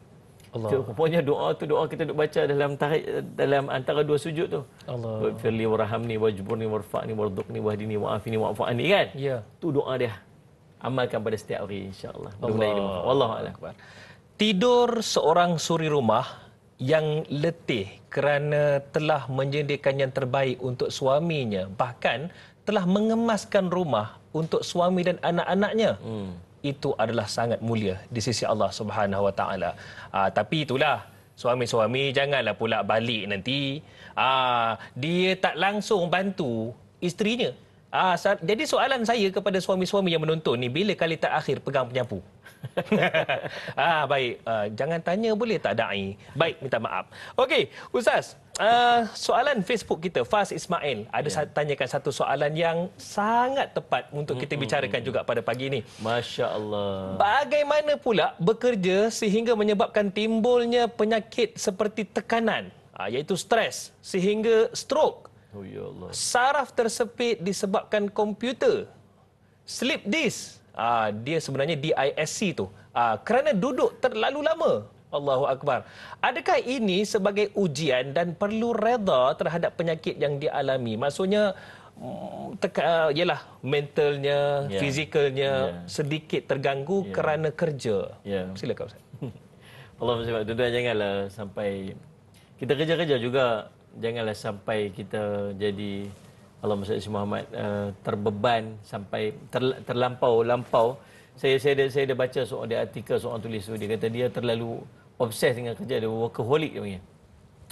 Allah. Rupanya doa tu doa kita duk baca dalam antara dua sujud tu. Allah. Firli warhamni wajburni warfa'ni warzuqni wahdini wa'afini wa'fu'ani kan? Ya. Tu doa dia. Amalkan pada setiap hari insya-Allah. Wallahu a'lam. Tidur seorang suri rumah yang letih kerana telah menyediakan yang terbaik untuk suaminya, bahkan telah mengemaskan rumah untuk suami dan anak-anaknya. Itu adalah sangat mulia di sisi Allah Subhanahu Wa Taala. Tapi itulah, suami-suami janganlah pula balik nanti dia tak langsung bantu isterinya. Jadi soalan saya kepada suami-suami yang menonton ni, bila kali terakhir pegang penyapu? Baik, jangan tanya boleh tak da'i. Baik, minta maaf. Okey, Ustaz, soalan Facebook kita, Faz Ismail ada tanyakan satu soalan yang sangat tepat untuk kita bicarakan juga pada pagi ini. Masya-Allah. Bagaimana pula bekerja sehingga menyebabkan timbulnya penyakit seperti tekanan, iaitu stres sehingga stroke. Oh ya Allah. Saraf tersepit disebabkan komputer. Sleep disk, dia sebenarnya DISC tu, kerana duduk terlalu lama. Allahu Akbar. Adakah ini sebagai ujian dan perlu reda terhadap penyakit yang dialami? Maksudnya ialah mentalnya, fizikalnya sedikit terganggu kerana kerja. Silakan Ustaz. Allah SWT, tuan-tuan, janganlah sampai kita kerja-kerja juga, janganlah sampai kita jadi Allahumma salli Muhammad terbeban sampai terlampau Saya ada baca ada artikel seorang tulis tu, dia kata dia terlalu obses dengan kerja dia, workaholic dia panggil.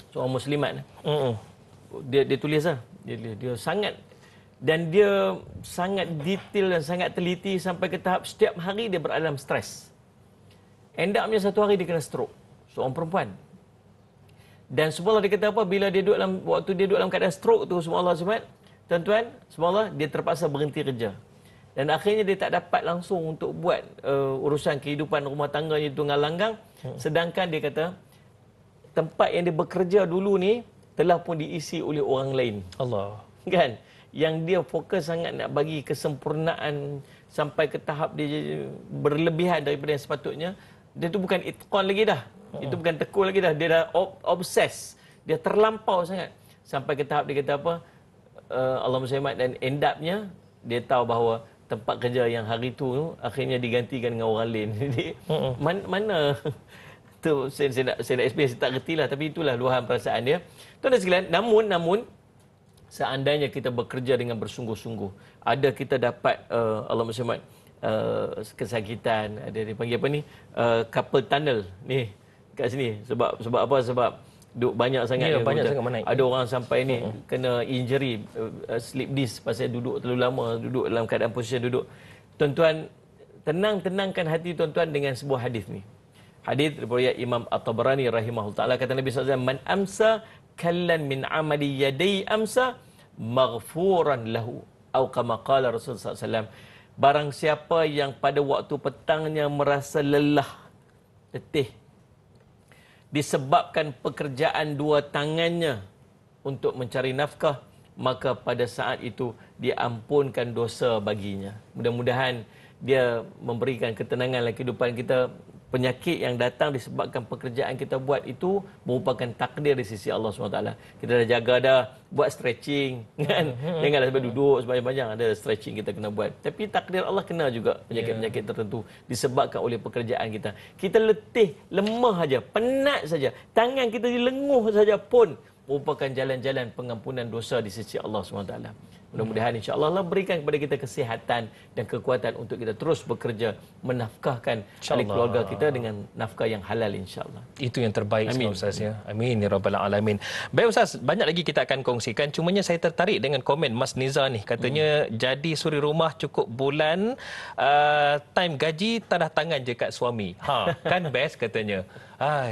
Seorang muslimat. Dia tulis lah. Dia sangat, dan dia sangat detail dan sangat teliti sampai ke tahap setiap hari dia beralam stres. End up-nya satu hari dia kena stroke. Seorang perempuan. Dan subhanallah, dia kata apa, bila dia waktu dia duduk dalam keadaan stroke tu, subhanallah, tuan-tuan, subhanallah, dia terpaksa berhenti kerja. Dan akhirnya dia tak dapat langsung untuk buat urusan kehidupan rumah tangganya itu ngalang-langgang. Sedangkan dia kata, tempat yang dia bekerja dulu ni telah pun diisi oleh orang lain. Allah. Kan? Yang dia fokus sangat nak bagi kesempurnaan sampai ke tahap dia berlebihan daripada yang sepatutnya. Dia tu bukan itqan lagi dah. Itu bukan tekun lagi dah. Dia dah obses. Dia terlampau sangat. Sampai ke tahap dia kata apa? Allahumma shalli, dan end up-nya dia tahu bahawa tempat kerja yang hari tu akhirnya digantikan dengan orang lain. Jadi mana tu saya nak explain, saya tak reti lah, tapi itulah luahan perasaan dia. Tuan dan sekalian, namun seandainya kita bekerja dengan bersungguh-sungguh, ada kita dapat Allahumma shalli, kesakitan, ada dipanggil apa ni, carpal tunnel ni kat sini, sebab apa, sebab duk banyak sangat, banyak sangat menaik. ada orang sampai ni kena injury, slip disc pasal duduk terlalu lama, duduk dalam keadaan posisi duduk. Tuan-tuan, tenangkan hati tuan-tuan dengan sebuah hadis ni. Hadis daripada Imam At-Tabarani rahimahullah taala, kata Nabi SAW, man amsa kallan min amali yadai amsa maghfuran lahu, atau kama qala Rasulullah SAW, barang siapa yang pada waktu petangnya merasa lelah, letih, disebabkan pekerjaan dua tangannya untuk mencari nafkah, maka pada saat itu diampunkan dosa baginya. Mudah-mudahan dia memberikan ketenangan dalam kehidupan kita. Penyakit yang datang disebabkan pekerjaan kita buat itu merupakan takdir di sisi Allah SWT. Kita dah jaga dah, buat stretching, kan? Janganlah sampai duduk sepanjang-panjang, ada stretching kita kena buat. Tapi takdir Allah kena juga penyakit-penyakit tertentu disebabkan oleh pekerjaan kita. Kita letih, lemah saja, penat saja, tangan kita dilenguh saja pun merupakan jalan-jalan pengampunan dosa di sisi Allah SWT. Mudah-mudahan insya-Allah Allah berikan kepada kita kesihatan dan kekuatan untuk kita terus bekerja menafkahkan ahli keluarga kita dengan nafkah yang halal insya-Allah. Itu yang terbaik, Ustaz ya. Amin ya rabbal alamin. Baik Ustaz, banyak lagi kita akan kongsikan. Cumanya saya tertarik dengan komen Mas Niza ni. Katanya jadi suri rumah cukup bulan, time gaji tanda tangan je kat suami. Kan best katanya.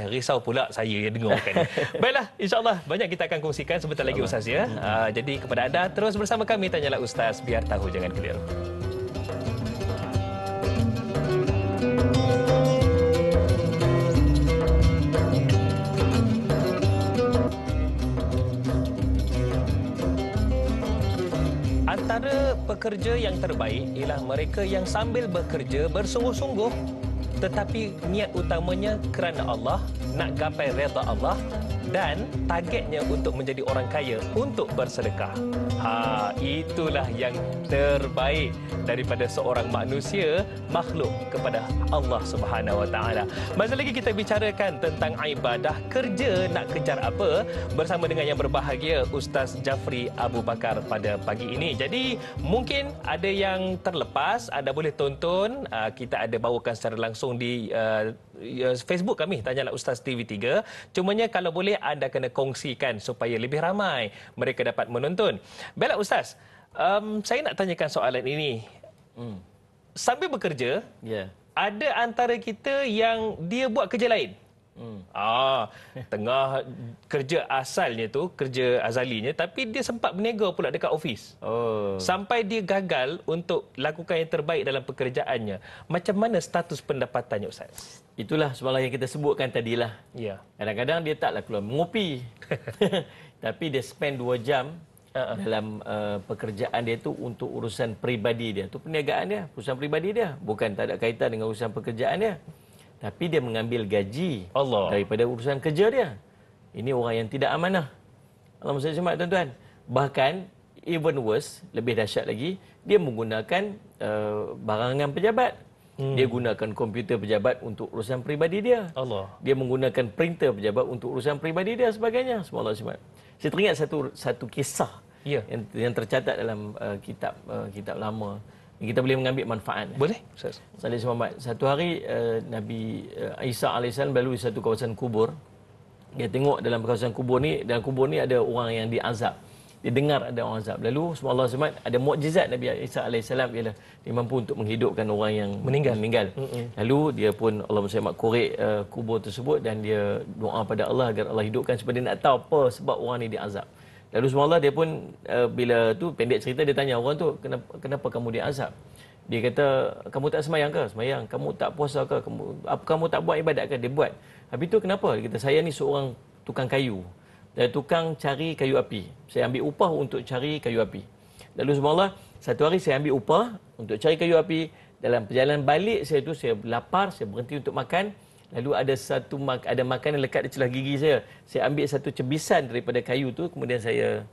Risau pula saya yang dengarkan. Baiklah, insya-Allah banyak kita akan kongsikan sebentar lagi Ustaz ya. Jadi kepada anda terus bersama kami, Tanyalah Ustaz, biar tahu jangan keliru. Antara pekerja yang terbaik ialah mereka yang sambil bekerja bersungguh-sungguh, tetapi niat utamanya kerana Allah, nak gapai redha Allah, dan targetnya untuk menjadi orang kaya, untuk bersedekah. Itulah yang terbaik daripada seorang manusia, makhluk kepada Allah Subhanahu Wa Taala. Masih lagi kita bicarakan tentang ibadah, kerja nak kejar apa, bersama dengan yang berbahagia Ustaz Jafri Abu Bakar pada pagi ini. Jadi mungkin ada yang terlepas, anda boleh tonton, kita ada bawakan secara langsung di Facebook kami, Tanyalah Ustaz TV3. Cumanya kalau boleh anda kena kongsikan supaya lebih ramai mereka dapat menonton. Baiklah Ustaz, saya nak tanyakan soalan ini. Sambil bekerja, ada antara kita yang dia buat kerja lain. Tengah kerja asalnya tu, kerja azalinya, tapi dia sempat berniaga pula dekat ofis. Sampai dia gagal untuk lakukan yang terbaik dalam pekerjaannya. Macam mana status pendapatannya Ustaz? Itulah soalan yang kita sebutkan tadilah. Ya. Kadang-kadang dia taklah keluar mengopi. Tapi dia spend 2 jam dalam pekerjaan dia tu untuk urusan peribadi dia. Itu perniagaan dia, urusan peribadi dia. Bukan tak ada kaitan dengan urusan pekerjaan dia. Tapi dia mengambil gaji daripada urusan kerja dia. Ini orang yang tidak amanah. Allah SWT, tuan-tuan. Bahkan, even worse, lebih dahsyat lagi, dia menggunakan barangan pejabat. Dia gunakan komputer pejabat untuk urusan peribadi dia. Dia menggunakan printer pejabat untuk urusan peribadi dia sebagainya. Subhanallah. Saya teringat satu kisah yang tercatat dalam kitab lama. kita boleh mengambil manfaat. Boleh, Ustaz. Salih Muhammad. Satu hari Nabi Isa AS melalui satu kawasan kubur. Dia tengok dalam kawasan kubur ni, dalam kubur ni ada orang yang diazab. Dia dengar ada orang azab. Lalu semua Allah SWT ada mukjizat Nabi Isa AS ialah dia mampu untuk menghidupkan orang yang meninggal. Lalu dia pun Allah SWT korek kubur tersebut dan dia doa pada Allah agar Allah hidupkan sebab dia nak tahu apa sebab orang ni diazab. Lalu semua Allah dia pun bila tu pendek cerita dia tanya orang tu, kenapa kamu diazab? Dia kata, kamu tak semayang ke? Semayang. Kamu tak puasa ke? Kamu tak buat ibadat ke? Dia buat. Habis tu kenapa? Dia kata, saya ni seorang tukang kayu. Dan tukang cari kayu api. Saya ambil upah untuk cari kayu api. Lalu subhanallah, satu hari saya ambil upah untuk cari kayu api. Dalam perjalanan balik saya tu, saya lapar, saya berhenti untuk makan. Lalu ada makanan lekat di celah gigi saya. Saya ambil satu cebisan daripada kayu tu, kemudian saya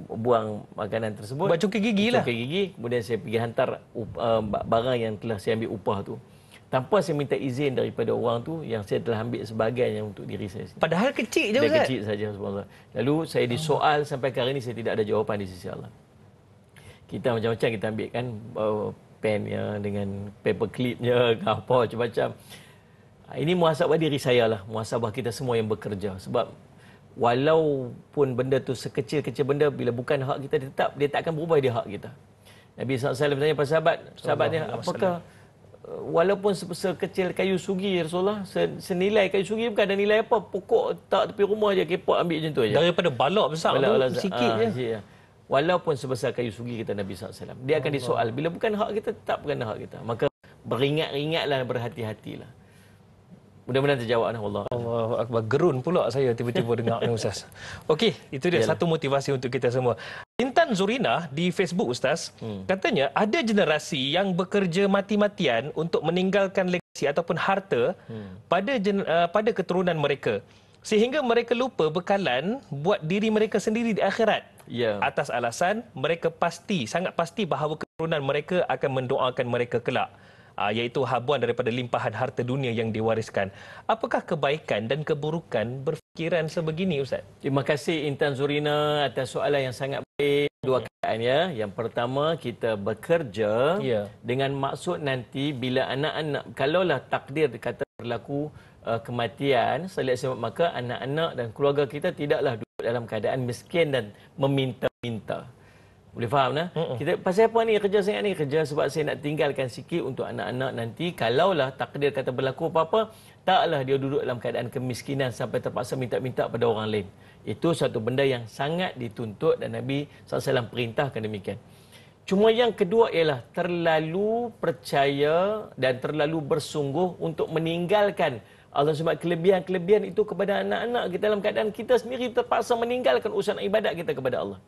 buang makanan tersebut. Buat cukai gigi lah. Cukai gigi, kemudian saya pergi hantar barang yang telah saya ambil upah tu. Tanpa saya minta izin daripada orang tu yang saya telah ambil sebahagiannya untuk diri saya sendiri. Padahal kecil je, Dia Ustaz. kecil saja, subhanallah. Lalu saya disoal sampai ke hari ini saya tidak ada jawapan di sisi Allah. Kita macam-macam kita ambil kan, pennya dengan paper clipnya, apa macam-macam. Ini muhasabah diri saya lah, muhasabah kita semua yang bekerja. Sebab walaupun benda tu sekecil-kecil benda, bila bukan hak kita tetap, dia tak akan berubah dia hak kita. Nabi SAW bertanya pada sahabatnya, apakah walaupun sebesar kecil kayu sugi Rasulullah, senilai kayu sugi bukan ada nilai apa, pokok tak tepi rumah je, kepok ambil macam tu aja. Daripada balok besar tu sikit je. Walaupun sebesar kayu sugi kata Nabi SAW, dia akan disoal. Bila bukan hak kita, tetap bukan hak kita. Maka beringat-ingatlah, berhati-hatilah. Mudah-mudahan terjawab. Allahu Akbar. Gerun pula saya tiba-tiba dengar ni, Ustaz. Okey, itu dia satu motivasi untuk kita semua. Intan Zurina di Facebook, Ustaz, katanya ada generasi yang bekerja mati-matian untuk meninggalkan legasi ataupun harta pada keturunan mereka. Sehingga mereka lupa bekalan buat diri mereka sendiri di akhirat. Atas alasan mereka sangat pasti bahawa keturunan mereka akan mendoakan mereka kelak. Iaitu habuan daripada limpahan harta dunia yang diwariskan. Apakah kebaikan dan keburukan berfikiran sebegini, Ustaz? Terima kasih Intan Zurina atas soalan yang sangat baik. Dua keadaan ya. Yang pertama, kita bekerja dengan maksud nanti bila anak-anak, kalaulah takdir kata berlaku kematian, maka anak-anak dan keluarga kita tidaklah duduk dalam keadaan miskin dan meminta-minta. Boleh faham tak? Kita pasal apa ni kerja sangat ni? Kerja sebab saya nak tinggalkan sikit untuk anak-anak nanti. Kalaulah takdir kata berlaku apa-apa, taklah dia duduk dalam keadaan kemiskinan sampai terpaksa minta-minta pada orang lain. Itu satu benda yang sangat dituntut dan Nabi SAW perintahkan demikian. Cuma yang kedua ialah terlalu percaya dan terlalu bersungguh untuk meninggalkan Allah sebab kelebihan-kelebihan itu kepada anak-anak kita dalam keadaan kita sendiri terpaksa meninggalkan urusan ibadat kita kepada Allah.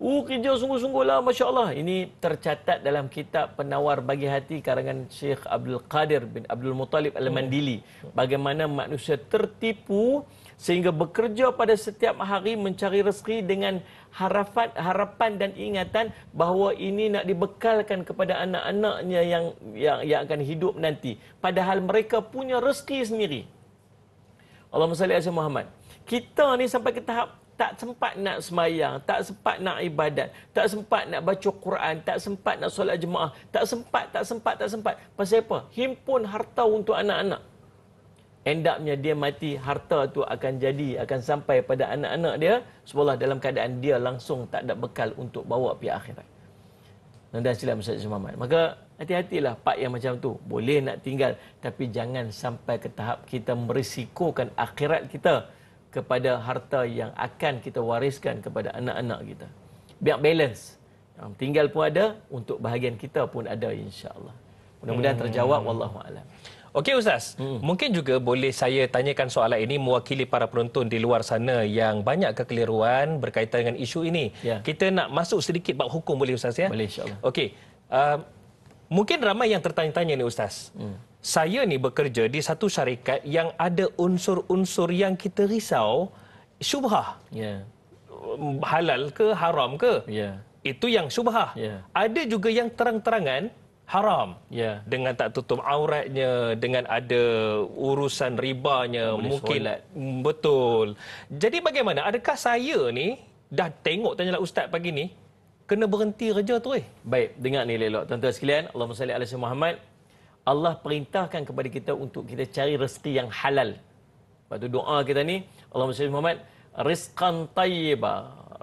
Kerja sungguh-sungguh lah, Masya Allah. Ini tercatat dalam kitab Penawar Bagi Hati karangan Syekh Abdul Qadir bin Abdul Muttalib Al-Mandili. Bagaimana manusia tertipu sehingga bekerja pada setiap hari mencari rezeki dengan harapan dan ingatan bahawa ini nak dibekalkan kepada anak-anaknya yang akan hidup nanti. Padahal mereka punya rezeki sendiri. Allahumma salli ala Muhammad. Kita ni sampai ke tahap tak sempat nak semayang, tak sempat nak ibadat, tak sempat nak baca Quran, tak sempat nak solat jemaah, tak sempat. Pasal apa? Himpun harta untuk anak-anak. Endapnya dia mati, harta tu akan sampai pada anak-anak dia, subhanallah dalam keadaan dia langsung tak ada bekal untuk bawa pergi akhirat. Dan sila Ustaz Muhammad. Maka hati-hatilah pak yang macam tu. Boleh nak tinggal, tapi jangan sampai ke tahap kita merisikokan akhirat kita kepada harta yang akan kita wariskan kepada anak-anak kita. Biar balance. Yang tinggal pun ada, untuk bahagian kita pun ada insya-Allah. Mudah-mudahan terjawab, wallahu a'lam. Okey Ustaz, mungkin juga boleh saya tanyakan soalan ini mewakili para penonton di luar sana yang banyak kekeliruan berkaitan dengan isu ini. Kita nak masuk sedikit bab hukum, boleh Ustaz ya? Boleh insya-Allah. Okey. Mungkin ramai yang tertanya-tanya ni Ustaz. Saya ni bekerja di satu syarikat yang ada unsur-unsur yang kita risau syubhah. Halal ke haram ke? Itu yang syubhah. Ada juga yang terang-terangan haram. Dengan tak tutup auratnya, dengan ada urusan ribanya, mungkin solat. Betul. Jadi bagaimana? Adakah saya ni dah tengok tanyalah ustaz pagi ni, kena berhenti kerja tu. Baik, dengar ni elok. Tuan-tuan sekalian, Allahumma salli ala sayyidina Muhammad. Allah perintahkan kepada kita untuk kita cari rezeki yang halal. Lepas tu doa kita ni, Allahumma salli ala Muhammad, rizqan tayyiba,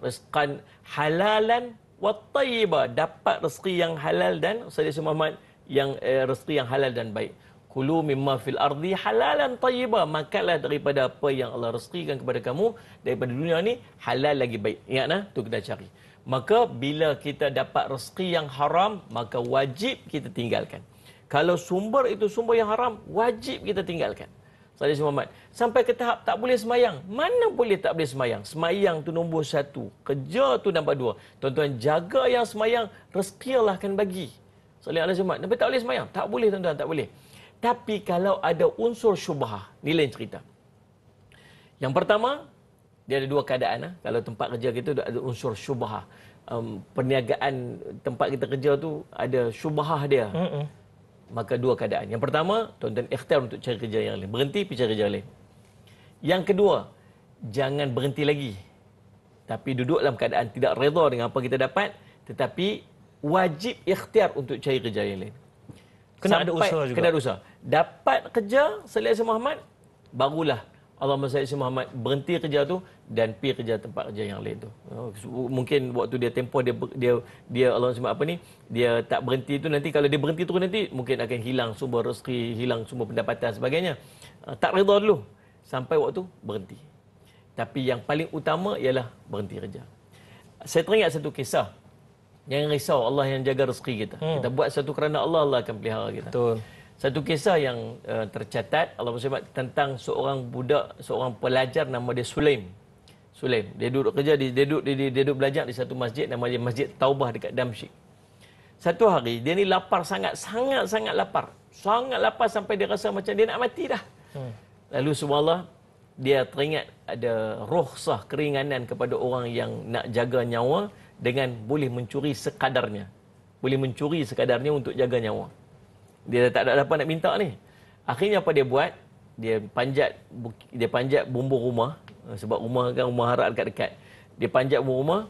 rizqan halalan wa tayyiba. Dapat rezeki yang halal dan salli ala Muhammad yang rezeki yang halal dan baik. Kulu mimma fil ardi halalan tayyiba. Makanlah daripada apa yang Allah rezekikan kepada kamu daripada dunia ni, halal lagi baik. Ingat nah, tu kita cari. Maka bila kita dapat rezeki yang haram, maka wajib kita tinggalkan. Kalau sumber itu sumber yang haram, wajib kita tinggalkan. Sallallahu Alaihi Muhammad. Sampai ke tahap tak boleh semayang. Mana boleh tak boleh semayang? Semayang tu nombor satu. Kerja tu nombor dua. Tuan-tuan jaga yang semayang, rezeki Allah akan bagi. Sallallahu Alaihi Muhammad. Tapi tak boleh semayang? Tak boleh tuan-tuan, tak boleh. Tapi kalau ada unsur syubhah, ni lain cerita. Yang pertama, dia ada dua keadaan. Kalau tempat kerja kita ada unsur syubhah. Perniagaan tempat kita kerja tu ada syubhah dia. Maka dua keadaan. Yang pertama, tuan-tuan ikhtiar untuk cari kerja yang lain. Berhenti, pergi cari kerja lain. Yang kedua, jangan berhenti lagi. Tapi duduk dalam keadaan tidak redha dengan apa kita dapat, tetapi wajib ikhtiar untuk cari kerja yang lain. Kena ada usaha juga. Kena ada usaha. Dapat kerja, sallallahu alaihi Muhammad, barulah Allahumma salli ala Muhammad, berhenti kerja tu dan pergi kerja tempat kerja yang lain tu. Mungkin waktu dia tempoh dia Allah sebab apa ni, dia tak berhenti tu, nanti kalau dia berhenti tu nanti mungkin akan hilang sumber rezeki, hilang sumber pendapatan sebagainya. Tak redha dulu sampai waktu berhenti. Tapi yang paling utama ialah berhenti kerja. Saya teringat satu kisah. Jangan risau, Allah yang jaga rezeki kita. Kita buat satu kerana Allah, Allah akan pelihara kita. Betul. Satu kisah yang tercatat, Allah berfirman tentang seorang budak, seorang pelajar nama dia Sulaim. Sulaim, dia duduk kerja, dia duduk belajar di satu masjid, nama dia Masjid Taubah dekat Damsyik. Satu hari, dia ni lapar sangat lapar. Sangat lapar sampai dia rasa macam dia nak mati dah. Lalu subhanallah, dia teringat ada rukhsah, keringanan kepada orang yang nak jaga nyawa dengan boleh mencuri sekadarnya. Boleh mencuri sekadarnya untuk jaga nyawa. Dia tak ada apa nak minta ni. Akhirnya apa dia buat? Dia panjat bumbung rumah, sebab rumah kan rumah harap dekat-dekat. Dia panjat bumbung rumah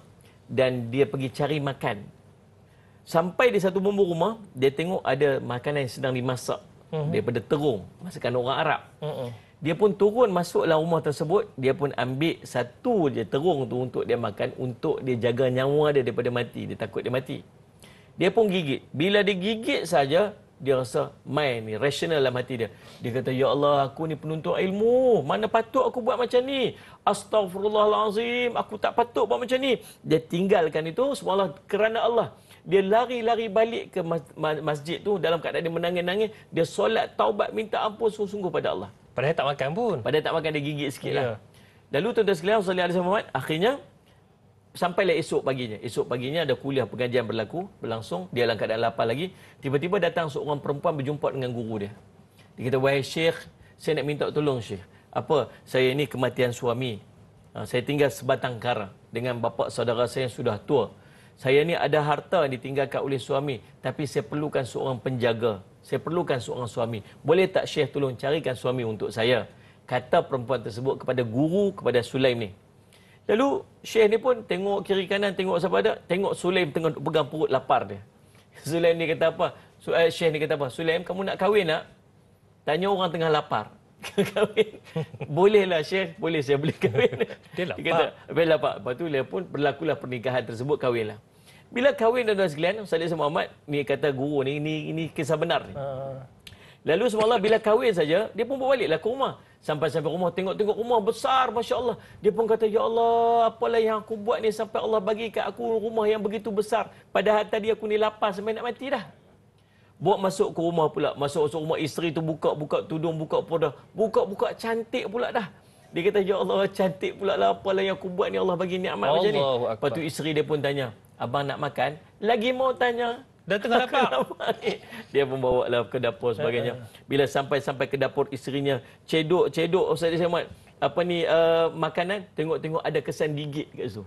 dan dia pergi cari makan. Sampai di satu bumbung rumah, dia tengok ada makanan yang sedang dimasak daripada terung, masakan orang Arab. Dia pun turun masuk dalam rumah tersebut, dia pun ambil satu je terung tu untuk dia makan, untuk dia jaga nyawa dia daripada mati. Dia takut dia mati. Dia pun gigit. Bila dia gigit saja, dia rasa main ni, rasional dalam hati dia. Dia kata, ya Allah, aku ni penuntut ilmu. Mana patut aku buat macam ni? Astaghfirullahalazim, aku tak patut buat macam ni. Dia tinggalkan itu, subhanallah, kerana Allah. Dia lari-lari balik ke masjid tu dalam keadaan dia menangis-nangis. Dia solat, taubat, minta ampun sungguh-sungguh pada Allah. Padahal tak makan pun. Padahal tak makan, dia gigit sikit lah. Lalu tuan-tuan sekalian, sallallahu alaihi wasallam, akhirnya sampailah esok paginya. Esok paginya ada kuliah pengajian berlangsung. Dia dalam keadaan lapar lagi. Tiba-tiba datang seorang perempuan berjumpa dengan guru dia. Dia kata, wahai Syekh, saya nak minta tolong Syekh. Apa? Saya ini kematian suami. Saya tinggal sebatang kara dengan bapa saudara saya yang sudah tua. Saya ni ada harta yang ditinggalkan oleh suami. Tapi saya perlukan seorang penjaga. Saya perlukan seorang suami. Boleh tak Syekh tolong carikan suami untuk saya? Kata perempuan tersebut kepada guru, kepada Sulaim ni. Lalu Syekh ni pun tengok kiri kanan, tengok siapa ada, tengok Sulaim tengah pegang perut lapar dia. Sulaim ni kata apa? Syekh ni kata apa? Sulaim, kamu nak kahwin tak? Tanya orang tengah lapar. Kahwin? Bolehlah Syekh, boleh, saya boleh kahwin. Dia lapar. Dia kata, boleh lapar. Lepas tu dia pun berlakulah pernikahan tersebut, kahwinlah. Bila kahwin tuan-tuan sekalian, Sallallahu Alaihi Muhammad ni kata guru ni, ini kisah benar ni. Lalu subhanallah bila kahwin saja, dia pun baliklah ke rumah. Sampai rumah, tengok rumah besar, Masya Allah. Dia pun kata, ya Allah, apalah yang aku buat ni sampai Allah bagi kat aku rumah yang begitu besar. Padahal tadi aku ni lapar sampai nak mati dah. Bawa masuk ke rumah pula. Masuk rumah isteri tu buka tudung, buka poda. Buka cantik pula dah. Dia kata, ya Allah, cantik pula lah. Apalah yang aku buat ni Allah bagi nikmat macam ni. Lepas tu isteri dia pun tanya, abang nak makan? Lagi mau tanya. Dah tengah lapar. Dia pun bawa lah ke dapur sebagainya. Bila sampai ke dapur, isterinya cedok Ustaz Muhammad. Apa ni makanan, tengok ada kesan gigit kat situ.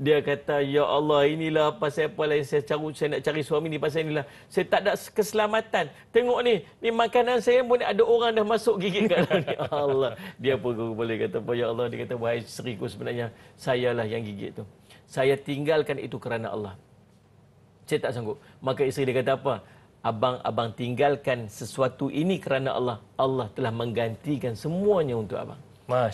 Dia kata, ya Allah, inilah pasal apa yang saya nak cari suami ni, pasal inilah. Saya tak ada keselamatan. Tengok ni makanan saya pun ada orang dah masuk gigit kat dalam ni. Allah. Dia pun boleh kata, ya Allah, dia kata, wahai isteriku, sebenarnya sayalah yang gigit tu. saya tinggalkan itu kerana Allah. Saya tak sanggup. Maka isteri dia kata apa? Abang tinggalkan sesuatu ini kerana Allah. Allah telah menggantikan semuanya untuk abang.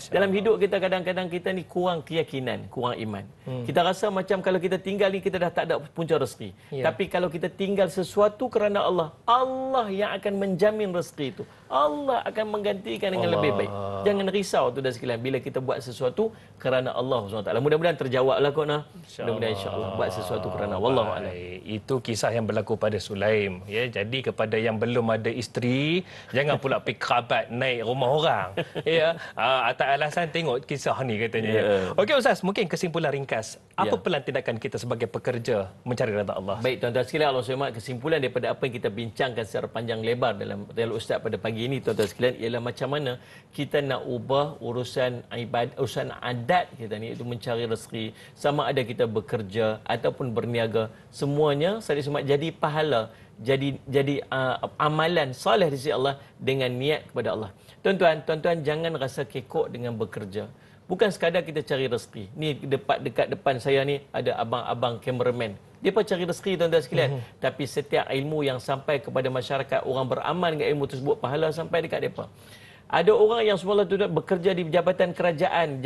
Dalam hidup kita kadang-kadang kita ni kurang keyakinan, kurang iman. Kita rasa macam kalau kita tinggal ni kita dah tak ada punca rezeki. Tapi kalau kita tinggal sesuatu kerana Allah, Allah yang akan menjamin rezeki itu. Allah akan menggantikan dengan lebih baik. Jangan risau tuan-tuan sekalian bila kita buat sesuatu kerana Allah SWT. Mudah-mudahan terjawablah kau nah. Mudah-mudahan insya-Allah buat sesuatu kerana wallahu a'lam. Itu kisah yang berlaku pada Sulaim, ya. Jadi kepada yang belum ada isteri, jangan pula pergi kerabat naik rumah orang. Ya. Atas alasan tengok kisah ni katanya. Okey Ustaz, mungkin kesimpulan ringkas. Apa pelan tindakan kita sebagai pekerja mencari redha Allah? Baik tuan-tuan sekalian, Allah SWT, kesimpulan daripada apa yang kita bincangkan secara panjang lebar dalam Riyal Ustaz pada pagi ini tuan-tuan sekalian ialah macam mana kita nak ubah urusan ibadat, urusan adat kita ni, itu mencari rezeki, sama ada kita bekerja ataupun berniaga, semuanya jadi pahala, jadi amalan soleh di sisi Allah dengan niat kepada Allah. Tuan-tuan jangan rasa kekok dengan bekerja. Bukan sekadar kita cari rezeki. Ni dekat depan saya ni ada abang-abang kameraman. Dia pun cari rezeki tuan-tuan sekalian. Tapi setiap ilmu yang sampai kepada masyarakat, orang beramal dengan ilmu tersebut, pahala sampai dekat mereka. Ada orang yang subhanallah bekerja di jabatan kerajaan,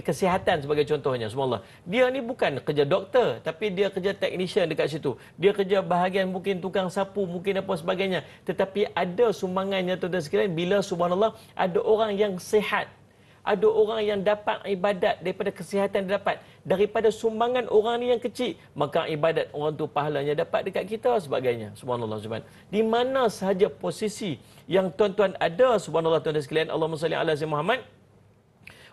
kesihatan sebagai contohnya, subhanallah. Dia ni bukan kerja doktor, tapi dia kerja technician dekat situ. Dia kerja bahagian mungkin tukang sapu, mungkin apa sebagainya. Tetapi ada sumbangannya tuan-tuan sekalian bila subhanallah ada orang yang sihat. Ada orang yang dapat ibadat daripada kesihatan dia dapat daripada sumbangan orang ni yang kecil, maka ibadat orang tu pahalanya dapat dekat kita sebagainya. Subhanallah subhanallah. Di mana sahaja posisi yang tuan-tuan ada, subhanallah tuan-tuan sekalian, Allahumma salli ala sayyidina Muhammad.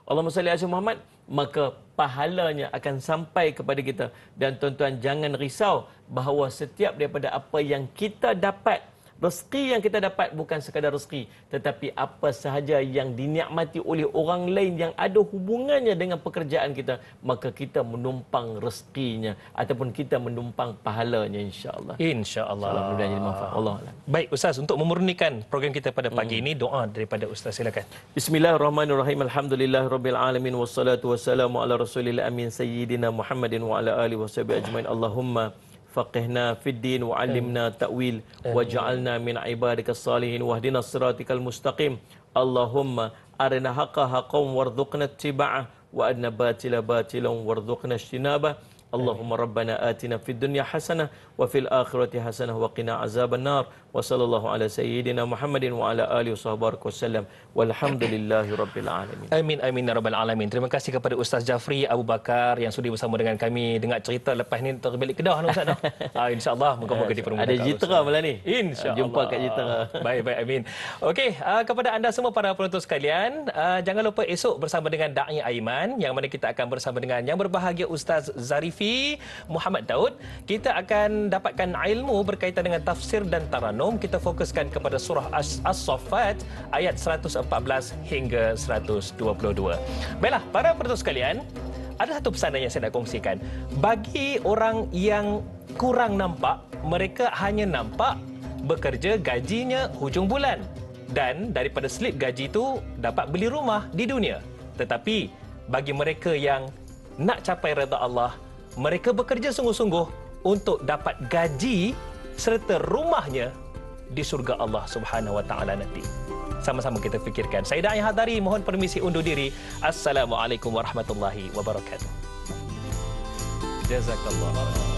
Allahumma salli ala sayyidina Muhammad, maka pahalanya akan sampai kepada kita. Dan tuan-tuan jangan risau bahawa setiap daripada apa yang kita dapat, rezeki yang kita dapat bukan sekadar rezeki, tetapi apa sahaja yang dinikmati oleh orang lain yang ada hubungannya dengan pekerjaan kita, maka kita menumpang rezekinya ataupun kita menumpang pahalanya insya-Allah. Insya-Allah. Mudah-mudahan jadi manfaat. Allah a'lam. Baik Ustaz, untuk memurnikan program kita pada pagi ini, doa daripada Ustaz silakan. Bismillahirrahmanirrahim. Alhamdulillahirabbil alamin wassalatu wassalamu ala rasulil amin sayyidina Muhammadin wa ala alihi washabihi ajmain. Allahumma faqihna fid din wa 'allimna ta'wil waj'alna min ibadikas salihin wahdina siratikal mustaqim. Allahumma arina haqqa haqqan warzuqna ittiba'ah wa adna batila batilan warzuqna ijtinabah. Allahumma rabbana atina fid dunya hasanah wa fil akhirati hasanah wa qina azaban nar. Wa sallallahu ala sayyidina Muhammadin wa ala alihi wasallam. Walhamdulillahi rabbil alamin. Amin amin ya rabbal alamin. Terima kasih kepada Ustaz Jafri Abu Bakar yang sudi bersama dengan kami dengar cerita lepas ni terbalik Kedah Ustaz. Insya-Allah moga-moga dipermudahkan. Ada Jitra malam ni. Insya-Allah. Jumpa kat Jitra. Baik amin. Okey, kepada anda semua para penonton sekalian, jangan lupa esok bersama dengan Dai Aiman yang mana kita akan bersama dengan yang berbahagia Ustaz Zarifi Muhammad Daud. Kita akan dapatkan ilmu berkaitan dengan tafsir dan taranum. Kita fokuskan kepada surah As-Saffat ayat 114 hingga 122. Baiklah, para penonton sekalian, ada satu pesanan yang saya nak kongsikan. Bagi orang yang kurang nampak, mereka hanya nampak bekerja gajinya hujung bulan. Dan daripada slip gaji itu dapat beli rumah di dunia. Tetapi bagi mereka yang nak capai redha Allah, mereka bekerja sungguh-sungguh untuk dapat gaji serta rumahnya di surga Allah Subhanahu wa taala nanti. Sama-sama kita fikirkan. Saya Dai Hadari mohon permisi undur diri. Assalamualaikum warahmatullahi wabarakatuh. Jazakallah.